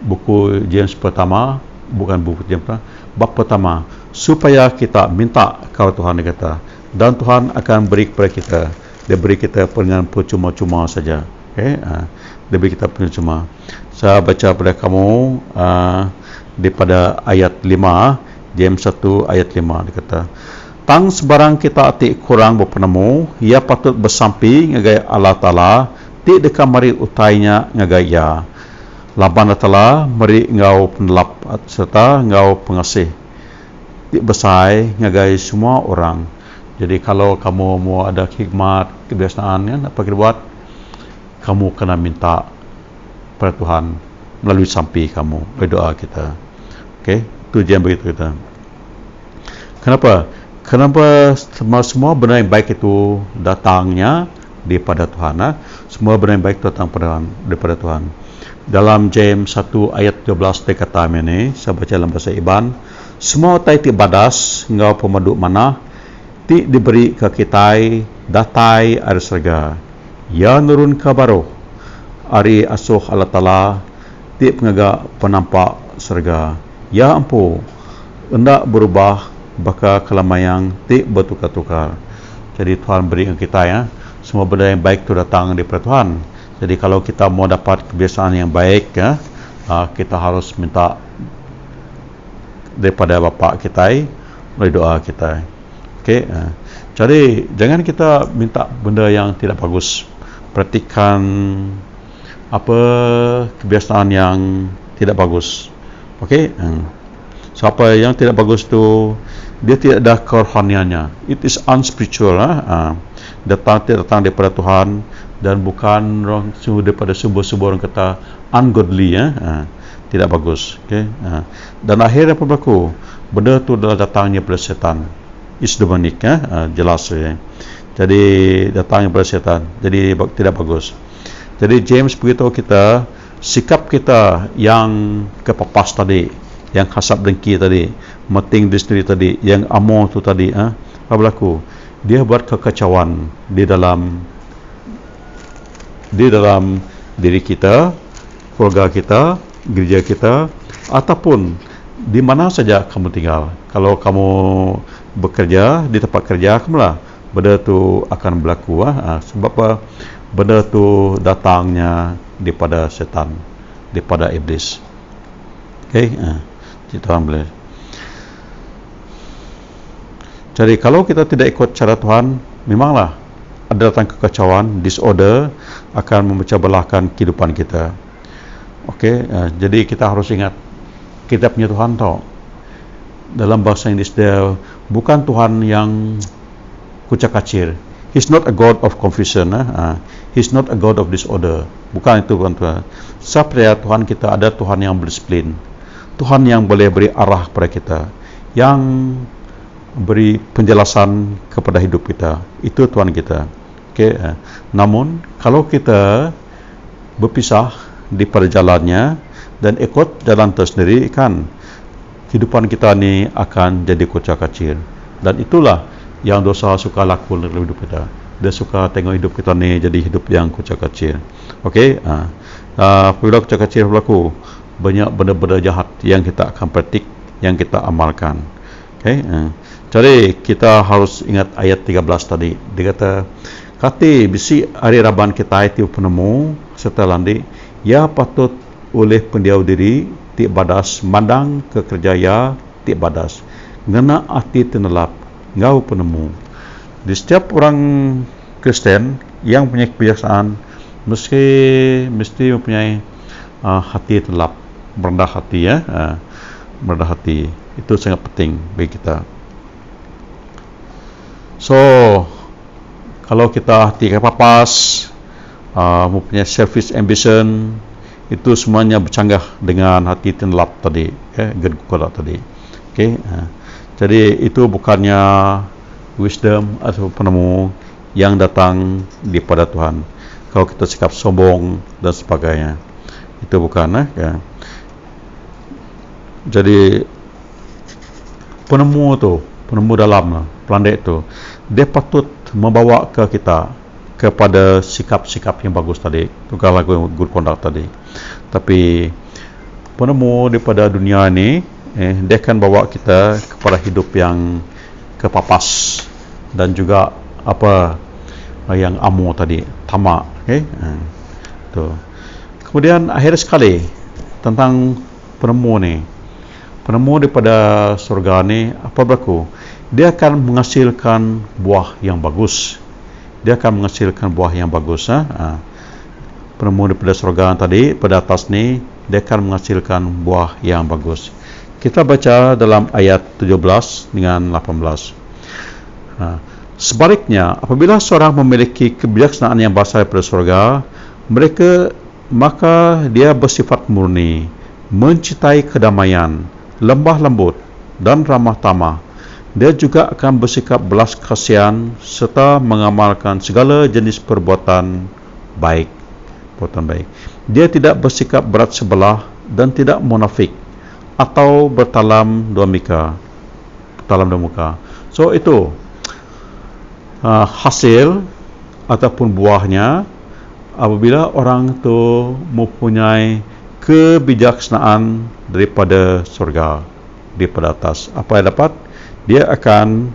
buku James pertama, bukan buku James pertama, bab pertama, supaya kita minta kepada Tuhan, dia kata, dan Tuhan akan beri kepada kita. Dia beri kita dengan percuma-cuma saja. Dia beri kita percuma. Saya baca pada kamu daripada ayat 5, James 1 ayat 5, dia kata, tang sebarang kita atik kurang berpenemu, ia patut bersampi ngagai Allah Ta'ala, ti dekat mari utainya ngagai ya. Laban Allah mari ngau penelap serta ngau pengasih. Ti besai ngagai semua orang. Jadi kalau kamu mau ada hikmat, kebiasaan kan, apa kita buat? Kamu kena minta pada Tuhan melalui sampi kamu, berdoa kita. Itu yang begitu kita. Kenapa? Kenapa semua benda yang baik itu datangnya daripada Tuhan? Semua benda yang baik datang daripada Tuhan. Dalam James 1 ayat 12 dia kata ini, saya baca dalam bahasa Iban, semua tai ti badas ngau pemaduk mana ti diberi ke kita datai ari surga. Ya nurun ke baruh ari asuh Allah Ta'ala ti pengaga penampak surga. Ya ampu hendak berubah baka kelamayang ti bertukar-tukar. Jadi Tuhan beri ke kita ya, semua benda yang baik itu datang daripada Tuhan. Jadi kalau kita mau dapat kebiasaan yang baik ya, kita harus minta daripada Bapa kita melalui doa kita. Jadi jangan kita minta benda yang tidak bagus. Perhatikan apa kebiasaan yang tidak bagus. So apa yang tidak bagus tu, dia tidak ada kerohaniannya. It is unspiritual. Datang daripada Tuhan dan bukan daripada sumber-sumber orang kata ungodly. Tidak bagus. Dan akhirnya apa berlaku? Benda tu adalah datangnya daripada setan. Is demonic. Jelas. Jadi datangnya daripada setan. Jadi tidak bagus. Jadi James beritahu kita, sikap kita yang kepapas tadi, yang hasap dengki tadi, meting diri sendiri tadi, yang amoh tu tadi, apa berlaku? Dia buat kekacauan di dalam diri kita, keluarga kita, gereja kita, ataupun di mana saja kamu tinggal. Kalau kamu bekerja di tempat kerja, kamulah benda tu akan berlaku. Sebab apa? Benda tu datangnya daripada setan, daripada iblis. Tuhan boleh. Jadi kalau kita tidak ikut cara Tuhan, memanglah ada datang kekacauan, disorder akan memecah belahkan kehidupan kita. Jadi kita harus ingat, kita punya Tuhan tahu. Dalam bahasa Inggeris dia bukan Tuhan yang kucak kacir. He's not a God of confusion. He's not a God of disorder. Bukan itu Tuhan. Saya percaya Tuhan kita ada Tuhan yang berdisiplin. Tuhan yang boleh beri arah kepada kita, yang beri penjelasan kepada hidup kita. Itu Tuhan kita. Namun kalau kita berpisah di perjalanannya dan ikut jalan tersendiri, kan kehidupan kita ni akan jadi kucak kacir. Dan itulah yang dosa suka laku dalam hidup kita. Dia suka tengok hidup kita ni jadi hidup yang kucak kacir. Apabila kucak kacir berlaku, banyak benda-benda jahat yang kita akan praktik, yang kita amalkan. Jadi kita harus ingat ayat 13 tadi. Dia kata, kati bisi hari raban kita itu penemu serta landi, ya patut oleh pendiau diri ti badas mandang kekerjaya ti badas ngena ati tenelap ngau penemu. Di setiap orang Kristen yang punya kebiasaan mesti mempunyai hati telap, merendah hati ya, merendah hati. Itu sangat penting bagi kita. So, kalau kita hati kepapas, mempunyai selfish ambition, itu semuanya bercanggah dengan hati telap tadi, good conduct tadi. Okay? Jadi itu bukannya wisdom atau penemu yang datang daripada Tuhan. Kalau kita sikap sombong dan sebagainya, itu bukan. Jadi penemu dalam, pandai itu, dia patut membawa ke kita kepada sikap-sikap yang bagus tadi. Itu kalau good conduct tadi. Tapi penemu daripada dunia ini, dia akan bawa kita kepada hidup yang kepapas dan juga yang amu tadi, tamak. Kemudian akhir sekali tentang penemu ni. Penemu daripada surga ni apa berlaku? Dia akan menghasilkan buah yang bagus. Penemu daripada surga tadi pada atas ni, dia akan menghasilkan buah yang bagus. Kita baca dalam ayat 17 dengan 18. Sebaliknya, apabila seorang memiliki kebijaksanaan yang berasal daripada surga, maka dia bersifat murni, mencintai kedamaian, lembah lembut dan ramah tamah. Dia juga akan bersikap belas kasihan serta mengamalkan segala jenis perbuatan baik. Dia tidak bersikap berat sebelah dan tidak munafik atau bertalam dua muka. So itu hasil ataupun buahnya apabila orang itu mempunyai kebijaksanaan daripada surga, daripada atas. Apa yang dapat? Dia akan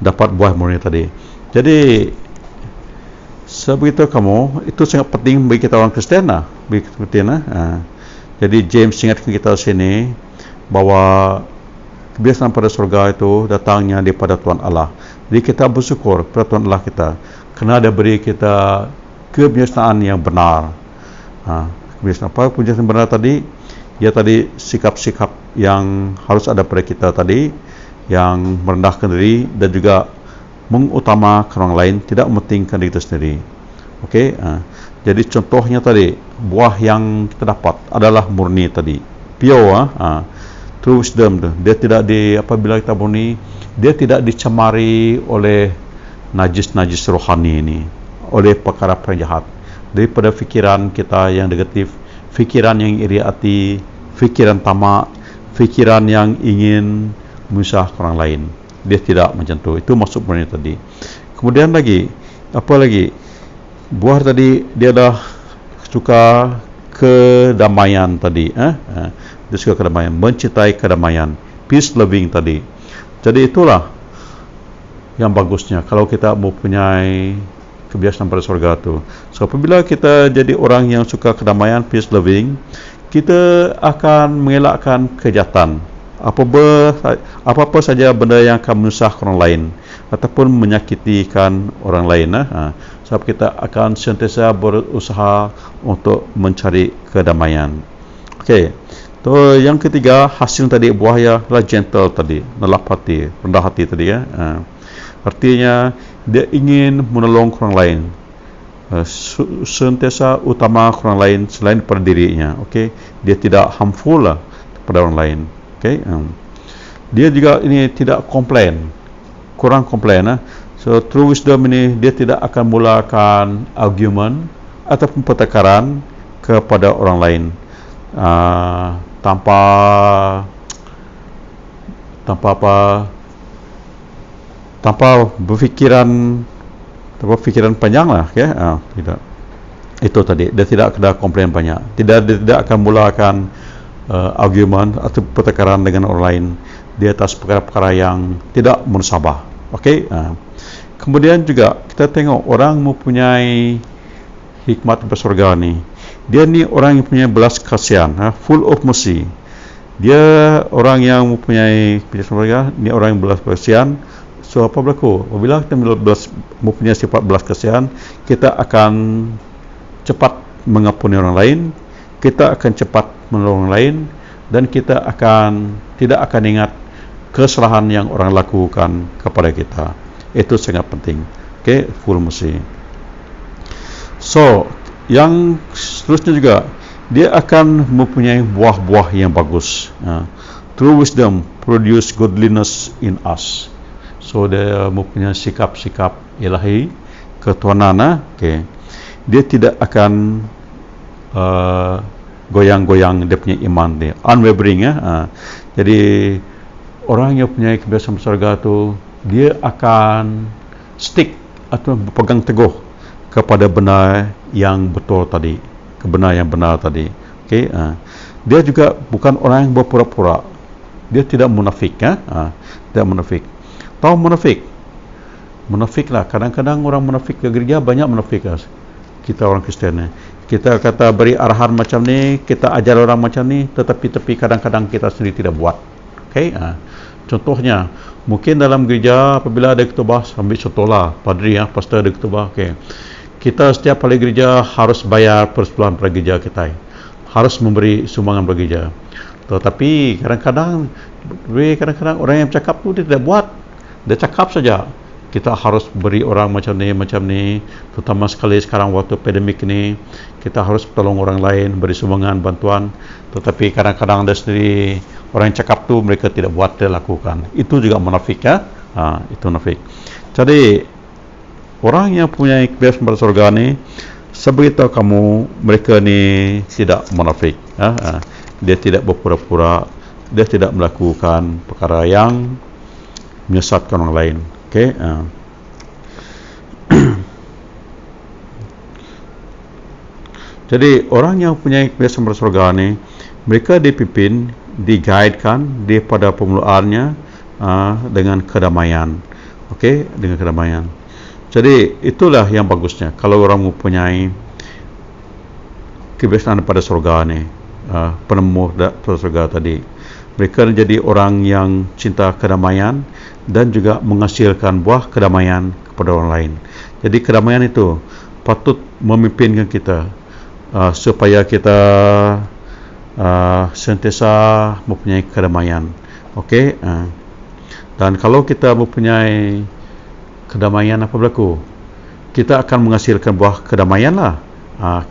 dapat buah murni tadi. Jadi sebegitu kamu, itu sangat penting bagi kita orang Kristen lah. Jadi James ingatkan kita sini bahawa kebiasaan pada surga itu datangnya daripada Tuhan Allah. Jadi kita bersyukur kepada Tuhan Allah kita kerana dia beri kita kebiasaan yang benar. Kebiasaan apa? Kebiasaan benar tadi, ya tadi sikap-sikap yang harus ada pada kita tadi, yang merendahkan diri dan juga mengutamakan orang lain, tidak mementingkan diri kita sendiri. Okey, jadi contohnya tadi, buah yang kita dapat adalah murni tadi, pure, true wisdom. Dia tidak apabila kita murni, dia tidak dicemari oleh najis-najis rohani ini, oleh perkara-perkara jahat, daripada fikiran kita yang negatif, fikiran yang iri hati, fikiran tamak, fikiran yang ingin menyusahkan orang lain. Dia tidak macam tu. Itu maksud murni tadi. Kemudian lagi, apa lagi? Buah tadi dia dah suka kedamaian tadi. Dia suka kedamaian, mencintai kedamaian, peace loving tadi. Jadi itulah yang bagusnya kalau kita mempunyai kebiasaan pada surga tu. So apabila kita jadi orang yang suka kedamaian, peace loving, kita akan mengelakkan kejahatan. Apa-apa saja benda yang akan menyusahkan orang lain ataupun menyakitikan orang lain. Sebab kita akan sentiasa berusaha untuk mencari kedamaian. Okey. So yang ketiga, hasil tadi buahnya adalah gentle tadi, rendah hati tadi ya. Artinya dia ingin menolong orang lain. Sentiasa utama orang lain selain pada dirinya. Okey. Dia tidak harmful lah kepada orang lain. Okay. Dia juga ini tidak kurang komplain. So true wisdom ini dia tidak akan mulakan argument ataupun pertengkaran kepada orang lain tanpa berfikiran panjang lah. Okay? Tidak. Itu tadi, dia tidak ada komplain banyak. Dia tidak akan mulakan argument atau pertengkaran dengan orang lain di atas perkara-perkara yang tidak munsabah. Okey. Kemudian juga kita tengok orang mempunyai hikmat surga ni. Dia ni orang yang punya belas kasihan, full of mercy. Dia orang yang mempunyai kebiasaan keluarga, ni orang yang belas kasihan. So apa berlaku? Apabila kita mempunyai sifat belas kasihan, kita akan cepat mengampuni orang lain, kita akan cepat menolong orang lain, dan kita tidak akan ingat kesalahan yang orang lakukan kepada kita. Itu sangat penting. Okey, full mesti. So, yang seterusnya juga, dia akan mempunyai buah-buah yang bagus. True wisdom produce godliness in us. So, dia mempunyai sikap-sikap ilahi, ketuhanan. Okay. Dia tidak akan goyang-goyang dia punya iman dia. Unwavering. Jadi, orang yang punya kebiasaan bersyurga tu, dia akan stick atau berpegang teguh kepada benar yang betul tadi, kebenaran yang benar tadi. Okey, dia juga bukan orang yang berpura-pura. Dia tidak munafik, tidak munafik. Tahu munafik? Munafiklah. Kadang-kadang orang munafik ke gereja, banyak munafik lah. Kita orang Kristian ni. Kita kata beri arahan macam ni, kita ajar orang macam ni, tetapi kadang-kadang kita sendiri tidak buat. Okey, contohnya, mungkin dalam gereja apabila ada ketubah, ambil contohlah, padri, pastor ada ketubah, okey. Kita setiap kali gereja harus bayar persepuluhan pada gereja kita. Harus memberi sumbangan pada gereja. Tetapi kadang-kadang orang yang cakap tu dia tidak buat. Dia cakap saja. Kita harus beri orang macam ni, terutama sekali sekarang waktu pandemik ni, kita harus tolong orang lain, beri sumbangan, bantuan. Tetapi kadang-kadang dia sendiri, orang yang cakap tu mereka tidak buat, dia lakukan. Itu juga munafik, itu munafik. Jadi orang yang punya kebiasaan pada surga ni, seberitahu kamu, mereka ni tidak munafik. Dia tidak berpura-pura, dia tidak melakukan perkara yang menyesatkan orang lain. Okey. Jadi orang yang punya kebiasaan pada surga ni, mereka dipimpin, diguidekan daripada permulaannya dengan kedamaian. Okey, dengan kedamaian. Jadi itulah yang bagusnya kalau orang mempunyai kebiasaan pada surga ni, penemu pada surga tadi. Mereka menjadi orang yang cinta kedamaian dan juga menghasilkan buah kedamaian kepada orang lain. Jadi kedamaian itu patut memimpinkan kita supaya kita sentiasa mempunyai kedamaian. Okey, dan kalau kita mempunyai kedamaian, apa berlaku? Kita akan menghasilkan buah kedamaian lah,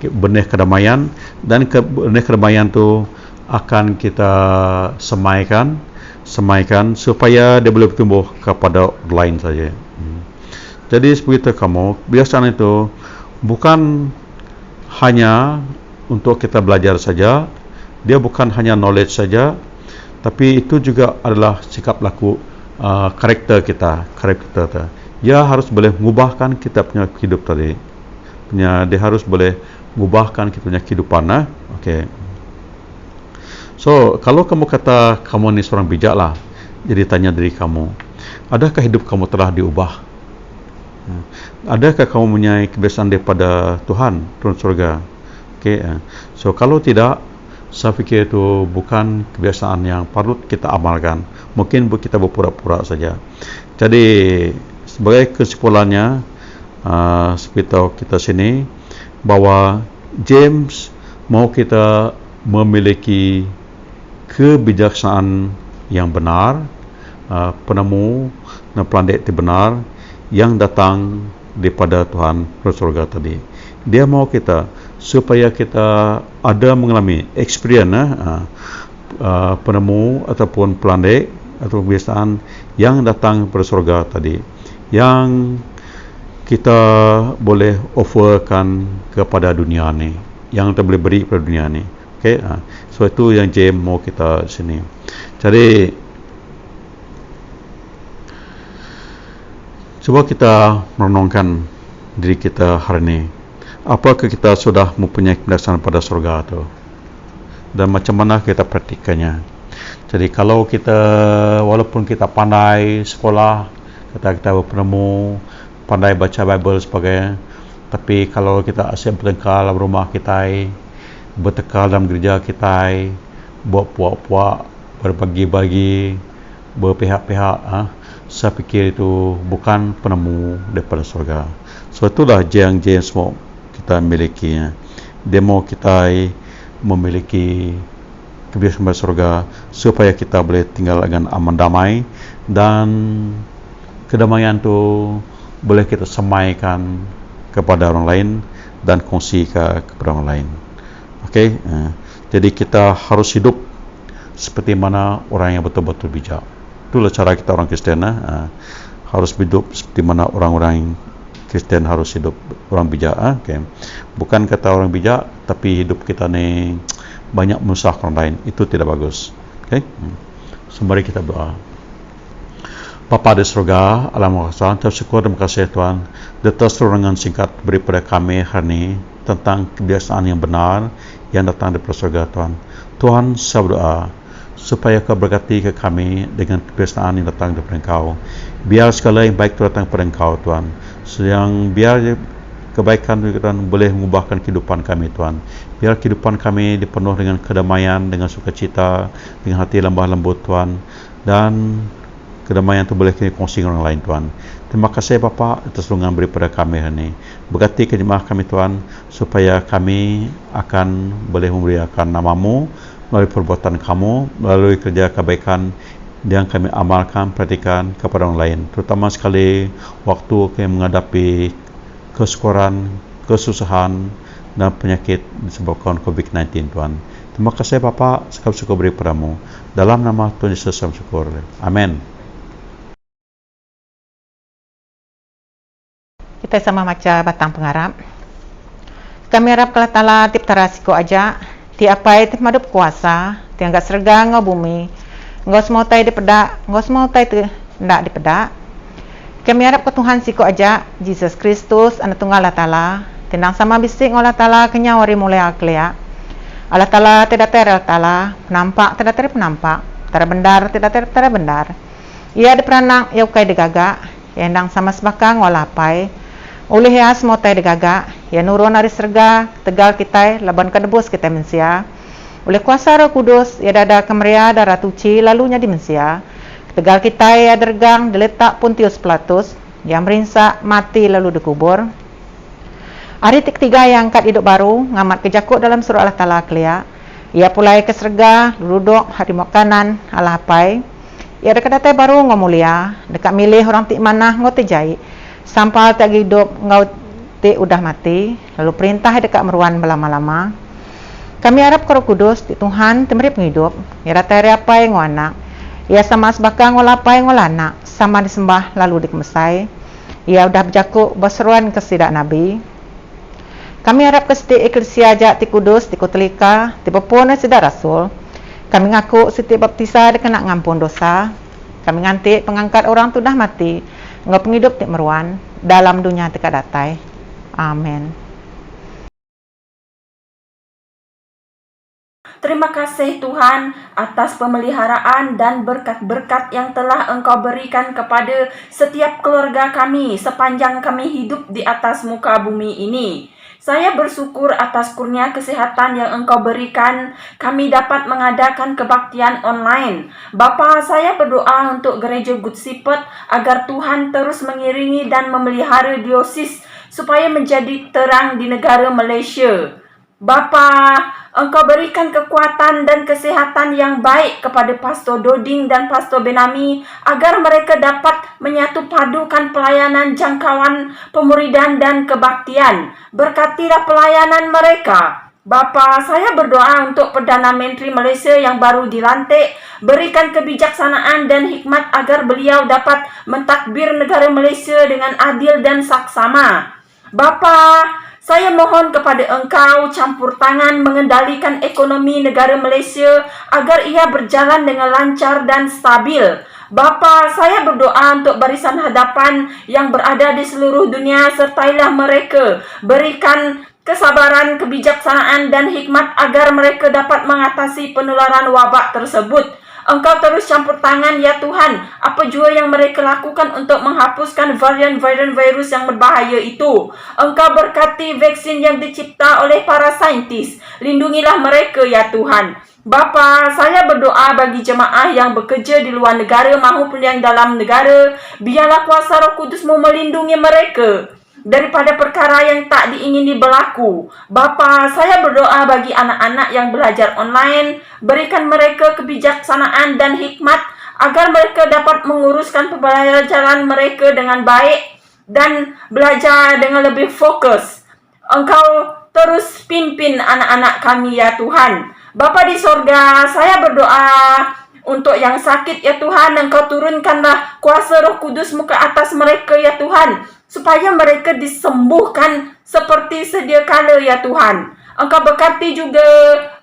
benih kedamaian, dan benih kedamaian tu akan kita semaikan supaya dia boleh bertumbuh kepada lain saja. Jadi seperti kamu, kebiasaan itu bukan hanya untuk kita belajar saja, dia bukan hanya knowledge saja, tapi itu juga adalah sikap laku, karakter kita. Dia harus boleh mengubahkan kita punya hidup tadi. Dia harus boleh mengubahkan kita punya kehidupan. Okey. So, kalau kamu kata kamu ni seorang bijak lah, jadi tanya diri kamu, adakah hidup kamu telah diubah? Adakah kamu mempunyai kebiasaan daripada Tuhan, Tuhan surga? Okay. So, kalau tidak, saya fikir itu bukan kebiasaan yang patut kita amalkan. Mungkin kita berpura-pura saja. Jadi, sebagai kesimpulannya, seperti tahu kita sini, bahawa James mahu kita memiliki kebijaksanaan yang benar, penemu dan pelandek yang benar yang datang daripada Tuhan Tuhan surga tadi. Dia mahu kita supaya kita ada mengalami experience penemu ataupun pelandek atau kebiasaan yang datang daripada surga tadi, yang kita boleh offerkan kepada dunia ni, yang kita boleh beri kepada dunia ni. Okay, so itu yang James mau kita sini. Jadi cuba kita merenungkan diri kita hari ini. Apakah kita sudah mempunyai kebiasaan pada surga itu? Dan macam mana kita praktikannya? Jadi kalau kita, walaupun kita pandai sekolah, kita berpenemu, pandai baca Bible sebagainya, tapi kalau kita asyik bertengkar dalam rumah kita, bertekal dalam gereja kita, buat puak-puak berbagi-bagi, berpihak-pihak. Saya fikir itu bukan penemu daripada surga. So itulah yang semua kita miliki. Dia mau kita memiliki kebiasaan surga supaya kita boleh tinggal dengan aman damai, dan kedamaian itu boleh kita semaikan kepada orang lain dan kongsi kepada orang lain. Okey, jadi kita harus hidup seperti mana orang yang betul-betul bijak. Itulah cara kita orang Kristian, harus hidup seperti mana orang-orang Kristian harus hidup, orang bijak. Okay. Bukan kata orang bijak, tapi hidup kita ni banyak menyusahkan orang lain. Itu tidak bagus. Okay. So, mari kita doa. Bapa di surga, alam rahmat, tersyukur dan terima kasih Tuhan atas terangan singkat beri pada kami hari ini tentang kebiasaan yang benar yang datang dari surga Tuhan. Tuhan, saya berdoa supaya Kau berkati ke kami dengan kebiasaan yang datang daripada Engkau. Biar segala yang baik itu datang daripada Engkau Tuhan. Yang biar kebaikan Tuhan boleh mengubahkan kehidupan kami Tuhan. Biar kehidupan kami dipenuh dengan kedamaian, dengan sukacita, dengan hati lembah lembut Tuhan, dan kedamaian itu boleh kita kongsi dengan orang lain Tuhan. Terima kasih Bapa atas tulungan beri pada kami hari ini. Berkati ke jemaah kami Tuhan, supaya kami akan boleh memuliakan nama-Mu melalui perbuatan kamu, melalui kerja kebaikan yang kami amalkan, perhatikan kepada orang lain. Terutama sekali waktu kami menghadapi kesukaran, kesusahan dan penyakit disebabkan COVID-19 Tuhan. Terima kasih Bapa, segala syukur beri padamu. Dalam nama Tuhan Yesus kami syukur. Amin. Kita sama macam batang pengharap. Kami harap kalau Ta'ala tip tarasiko aja, ti apai ti madup kuasa, ti angkat serga ngau bumi, ngau semua tai di pedak, ngau semua tai tu ndak di pedak. Kami harap ke Tuhan siko aja, Yesus Kristus, anak tunggal Allah Ta'ala, tindang sama bisik ngau Allah Ta'ala kenya wari mulai aklea. Allah Ta'ala tidak ter Allah Ta'ala, penampak tidak ter penampak, terbendar tidak ter terbendar. Ia diperanak, ia ukai digagak, ia ndang sama sebakang ngau lapai. Oleh ya semua tai digagak, ya nurun dari serga, tegal kita, laban kedebus kita mensia. Oleh kuasa Roh Kudus, ya dada kemeria darah tuci, lalunya di mensia. Tegal kita ya dergang, diletak Pontius Pilatus, yang merinsak, mati lalu dikubur. Hari ketiga yang angkat hidup baru, ngamat kejakut dalam surah Allah Ta'ala kelia. Ia pulai ke serga, duduk, hari makanan, Allah apai. Ia dekat datai baru ngomulia, dekat milih orang tik manah ngote jai. Sampai tak hidup ngau te udah mati, lalu perintah dekat meruan belama-lama. Kami harap Roh Kudus di Tuhan temerip hidup, ya datari apa yang anak, ia sama sebakang ngolah apa yang ngolah anak, sama disembah lalu dikemesai. Ia udah berjakuk berseruan ke sidak Nabi. Kami harap ke setiap eklesia jak ti Kudus, ti Kutolika, ti pepun sidak Rasul. Kami ngaku setiap baptisa dikena ngampun dosa. Kami ngantik pengangkat orang tu dah mati. Ngau penghidup tik meruan dalam dunia tika datai. Amin. Terima kasih Tuhan atas pemeliharaan dan berkat-berkat yang telah Engkau berikan kepada setiap keluarga kami sepanjang kami hidup di atas muka bumi ini. Saya bersyukur atas kurnia kesehatan yang Engkau berikan, kami dapat mengadakan kebaktian online. Bapa, saya berdoa untuk Gereja Good Shepherd agar Tuhan terus mengiringi dan memelihara diosis supaya menjadi terang di negara Malaysia. Bapa, Engkau berikan kekuatan dan kesehatan yang baik kepada Pastor Doding dan Pastor Benami agar mereka dapat menyatu padukan pelayanan jangkauan pemuridan dan kebaktian. Berkatilah pelayanan mereka. Bapa, saya berdoa untuk Perdana Menteri Malaysia yang baru dilantik, berikan kebijaksanaan dan hikmat agar beliau dapat mentadbir negara Malaysia dengan adil dan saksama. Bapa, saya mohon kepada Engkau campur tangan mengendalikan ekonomi negara Malaysia agar ia berjalan dengan lancar dan stabil. Bapa, saya berdoa untuk barisan hadapan yang berada di seluruh dunia, sertailah mereka. Berikan kesabaran, kebijaksanaan dan hikmat agar mereka dapat mengatasi penularan wabak tersebut. Engkau terus campur tangan ya Tuhan, apa jua yang mereka lakukan untuk menghapuskan varian-varian virus yang berbahaya itu. Engkau berkati vaksin yang dicipta oleh para saintis. Lindungilah mereka ya Tuhan. Bapa, saya berdoa bagi jemaah yang bekerja di luar negara maupun yang dalam negara. Biarlah kuasa Roh Kudus-Mu melindungi mereka daripada perkara yang tak diingini berlaku. Bapa, saya berdoa bagi anak-anak yang belajar online. Berikan mereka kebijaksanaan dan hikmat agar mereka dapat menguruskan pembelajaran mereka dengan baik dan belajar dengan lebih fokus. Engkau terus pimpin anak-anak kami ya Tuhan. Bapa di sorga, saya berdoa untuk yang sakit ya Tuhan. Engkau turunkanlah kuasa Roh Kudus-Mu ke atas mereka ya Tuhan, supaya mereka disembuhkan seperti sedia kala ya Tuhan. Engkau berkati juga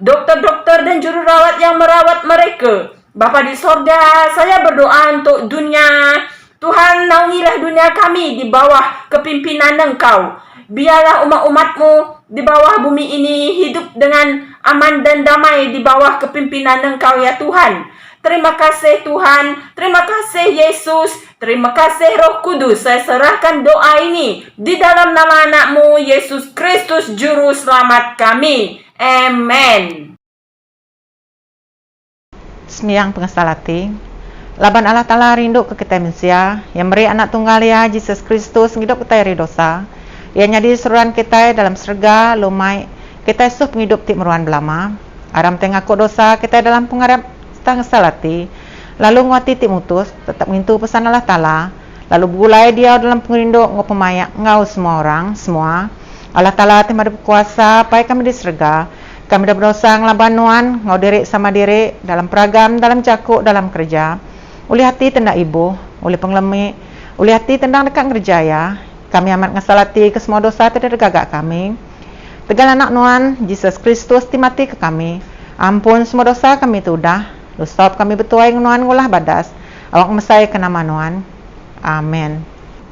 dokter-dokter dan jururawat yang merawat mereka. Bapa di sorga, saya berdoa untuk dunia. Tuhan, naungilah dunia kami di bawah kepimpinan Engkau. Biarlah umat-umat-Mu di bawah bumi ini hidup dengan aman dan damai di bawah kepimpinan Engkau ya Tuhan. Terima kasih Tuhan, terima kasih Yesus, terima kasih Roh Kudus. Saya serahkan doa ini di dalam nama anak-Mu Yesus Kristus Juru Selamat kami. Amen. Semiyang pengesalati. Laban Allah Ta'ala rindu ke kita manusia, yang beri anak tunggal ya Yesus Kristus hidup kita dari dosa. Ia nyadi seruan kita dalam serga lumai kita suh penghidup ti meruan belama. Aram tengah kok dosa kita dalam pengarap setengah salati. Lalu nguati ti mutus tetap ngintu pesan Allah Ta'ala. Lalu begulai dia dalam pengrindu ngau pemayak ngau semua orang semua. Allah Ta'ala timah berkuasa pai kami di serga. Kami dah berdosa ngelaban nuan ngau diri sama diri dalam peragam, dalam cakuk, dalam kerja. Uli hati tenda ibu, uli penglemi, uli hati tendang dekat kerjaya. Kami amat ngasalati ke semua dosa tidak gagak kami. Tegal anak nuan Yesus Kristus timati ke kami. Ampun semua dosa kami tu dah. Lu stop kami betuai nuan ngulah badas. Awak mesai ke nama nuan. Amin.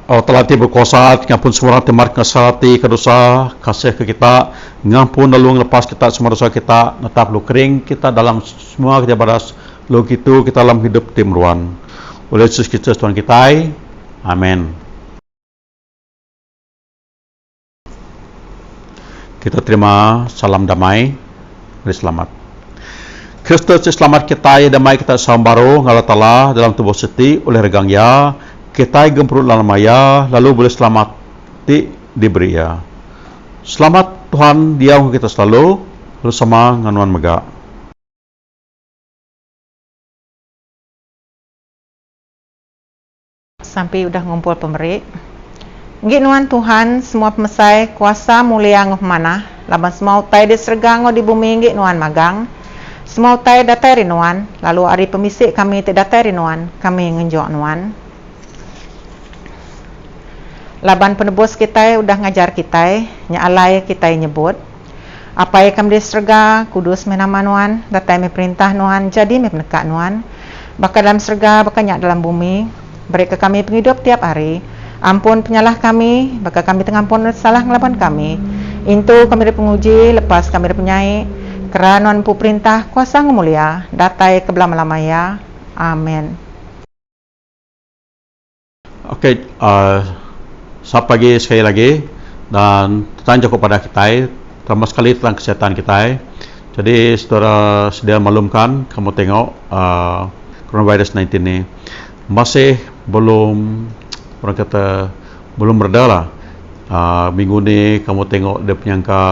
Allah telah berkuasa ngampun semua orang temar ngasalati ke dosa, kasih ke kita, ngampun lalu lepas kita semua dosa kita, tetap lu kering kita dalam semua kerja badas. Lu gitu kita dalam hidup timruan. Oleh Yesus Kristus Tuhan kita. Amin. Kita terima salam damai, selamat. Kristus selamat kita, ya damai kita sambaru ngala Ta'ala dalam tubuh seti oleh regang ya, kita gemprut dalam maya, lalu boleh selamat diberi ya. Selamat Tuhan dia kita selalu, lalu sama nganuan mega. Sampai udah ngumpul pemberi. Nggih nuan Tuhan, semua pemesai kuasa mulia ngoh mana, laban semua utai di sergang di bumi nggih nuan magang. Semua utai datari nuan, lalu hari pemisik kami tidak datari nuan, kami ngenjok nuan. Laban penebus kita udah ngajar kita, nyalai kita nyebut. Apa yang kami di serga, kudus menama nuan, datai me perintah nuan, jadi me penekat nuan. Baka dalam serga, baka nyak dalam bumi, beri ke kami penghidup tiap hari. Ampun penyalah kami, baka kami tengampun salah ngelapan kami. Intu kami dipenguji, lepas kami dipenyai. Kerana nuan pu perintah kuasa mulia, datai ke belamaya. Amin. Okey, selamat pagi sekali lagi dan tanya kepada kita, terutama sekali tentang kesehatan kita. Jadi saudara sedia maklumkan, kamu tengok coronavirus 19 ni masih belum, orang kata belum reda lah. Minggu ni kamu tengok dia punya angka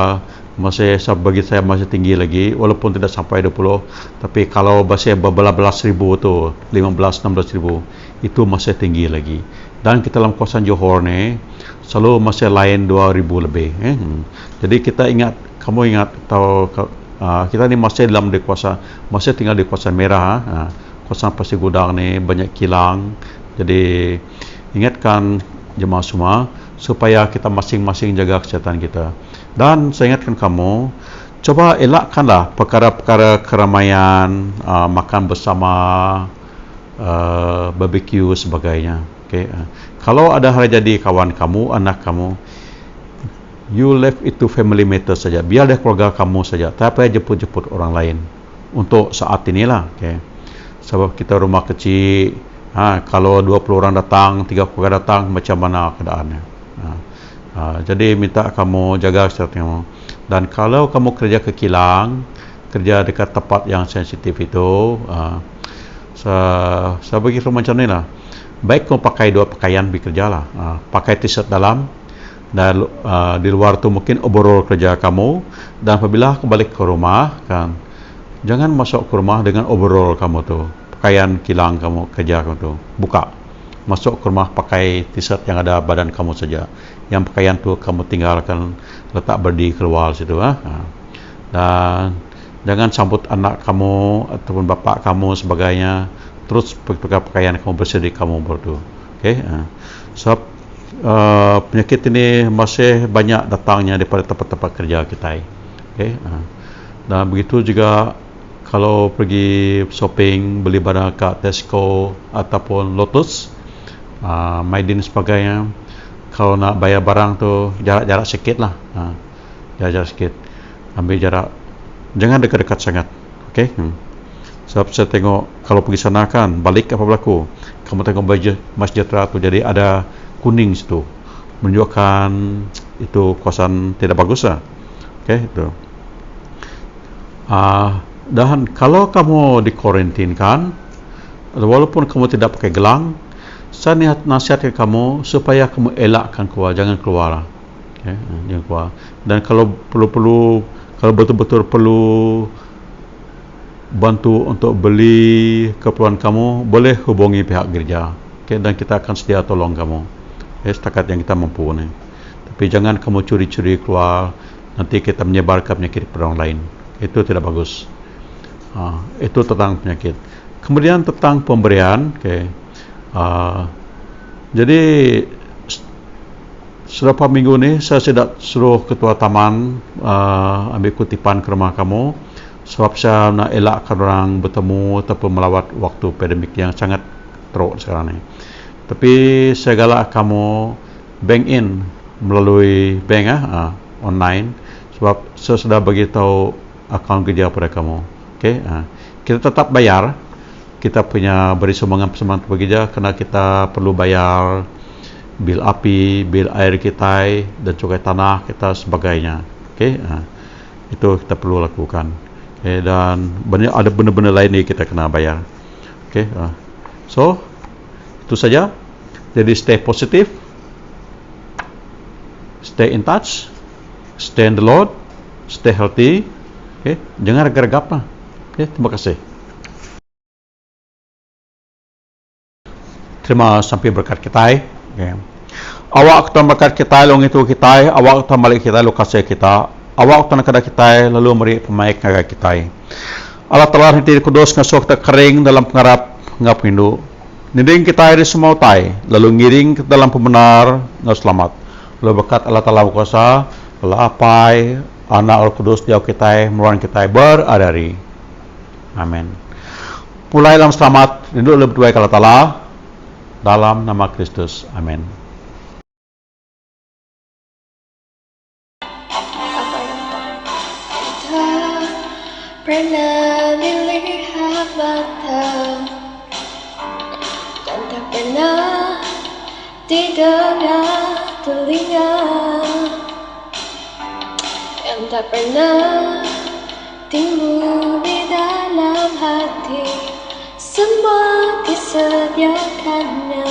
masih, bagi saya masih tinggi lagi, walaupun tidak sampai 20, tapi kalau masih berbelas-belas ribu tu, 15-16 ribu, itu masih tinggi lagi. Dan kita dalam kawasan Johor ni selalu masih lain 2,000 lebih. Jadi kita ingat, kamu ingat tahu kita ni masih dalam di kawasan, masih tinggal di kawasan merah. Kawasan Pasir Gudang ni banyak kilang. Jadi ingatkan jemaah semua supaya kita masing-masing jaga kesihatan kita. Dan saya ingatkan kamu, coba elakkanlah perkara-perkara keramaian, makan bersama, barbecue sebagainya. Okay. Kalau ada hal jadi kawan kamu, anak kamu, you left itu family matter saja. Biar dia keluarga kamu saja. Tak payah jemput-jemput orang lain untuk saat inilah. Okay. Sebab kita rumah kecil, kalau 20 orang datang, 3 keluarga datang, macam mana keadaannya. Jadi minta kamu jaga kesihatan kamu. Dan kalau kamu kerja ke kilang, kerja dekat tempat yang sensitif itu, saya bagi macam ni lah. Baik kau pakai dua pakaian bekerja lah. Pakai t-shirt dalam dan di luar tu mungkin overall kerja kamu. Dan apabila kembali ke rumah kan, jangan masuk ke rumah dengan overall kamu tu, pakaian kilang kamu kerja kamu tu. Buka. Masuk ke rumah pakai t-shirt yang ada badan kamu saja. Yang pakaian tu kamu tinggalkan, letak berdiri keluar situ. Dan jangan sambut anak kamu ataupun bapak kamu sebagainya. Terus pakai pakaian kamu bersedia kamu berdua. Okey. Sebab penyakit ini masih banyak datangnya daripada tempat-tempat kerja kita. Okey. Dan begitu juga kalau pergi shopping, beli barang kat Tesco ataupun Lotus, Maidin sebagainya, kalau nak bayar barang tu jarak-jarak sikit lah. Jarak-jarak sikit. Ambil jarak. Jangan dekat-dekat sangat. Okey. Sebab saya tengok kalau pergi sana kan, balik apa berlaku? Kamu tengok baju Masjid tu jadi ada kuning situ. Menunjukkan itu kawasan tidak bagus lah. Okey, itu. Dan kalau kamu dikuarantinkan, walaupun kamu tidak pakai gelang, saya nasihatkan kamu supaya kamu elakkan keluar, jangan keluar lah. Okay? Jangan keluar. Dan kalau kalau betul-betul perlu bantu untuk beli keperluan kamu, boleh hubungi pihak gereja. Okay? Dan kita akan sedia tolong kamu. Okay? Setakat yang kita mampu ni. Tapi jangan kamu curi-curi keluar, nanti kita menyebarkan penyakit kepada orang lain. Itu tidak bagus. Itu tentang penyakit. Kemudian tentang pemberian. Okay. Jadi beberapa minggu ni saya sudah suruh ketua taman ambil kutipan ke rumah kamu, sebab saya nak elakkan orang bertemu ataupun melawat waktu pandemik yang sangat teruk sekarang ni. Tapi saya galak kamu bank in melalui bank online, sebab saya sudah beritahu akaun kerja pada kamu. Okay? Kita tetap bayar. Kita punya beri sumbangan persembahan bekerja kerana kita perlu bayar bil api, bil air kita dan cukai tanah kita sebagainya. Okey, itu kita perlu lakukan. Okay, dan ada benda-benda lain yang kita kena bayar. Okey, so itu saja. Jadi stay positif, stay in touch, stay in the Lord, stay healthy. Okay, jangan regap-regap lah. Okay, terima kasih. Terima sampai berkat kita. Okay. Awak tu berkat kita, long itu kita. Awak tu balik kita, lu kasih kita. Awak tu nak kada kita, lalu meri pemaik ngaga kita. Allah Taala hati kudus ngasuh kita kering dalam pengarap ngap hindu. Niding kita iri semua tai, lalu ngiring ke dalam pembenar ngap selamat. Lalu berkat Allah Taala kuasa, Allah apai, anak Allah kudus jauh kita, meluan kita berada-ari. Amin. Pulai dalam selamat, rindu lebih baik Allah Taala. Dalam nama Kristus. Amin. Tak pernah dilihat mata dan tak pernah didengar telinga, yang tak pernah timbul di dalam hati. Semua disediakannya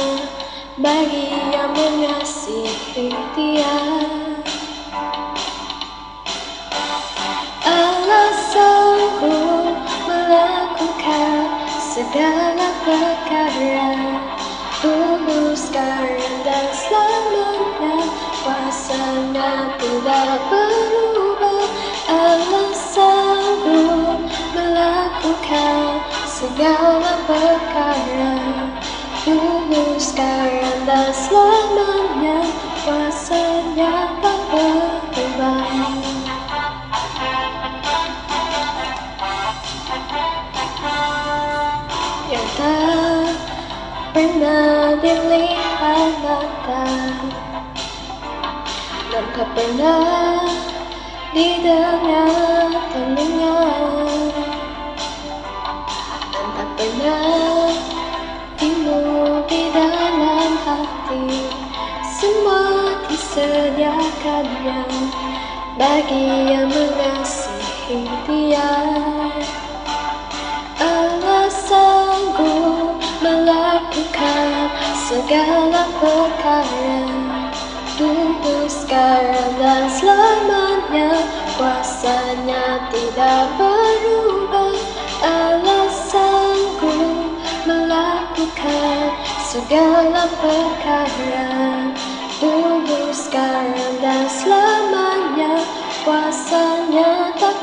bagi yang mengasihi Dia. Allah sanggup melakukan segala perkara, dulu, sekarang dan selamanya. Kuasa-Nya tidak berubah. Allah sanggup melakukan segala perkara, dulu, sekarang dan selamanya. Kuasa-Nya tak berubah. Yang tak pernah dilihat mata dan tak pernah didengar telinga, dan tak pernah timbul di dalam hati. Semua disediakannya bagi yang mengasihi ikhtiar. Allah sanggup melakukan segala perkara. Dulu, sekarang dan selamanya, kuasanya tidak berubah. Allah sanggup melakukan segala perkara. Dulu, sekarang dan selamanya, kuasanya tak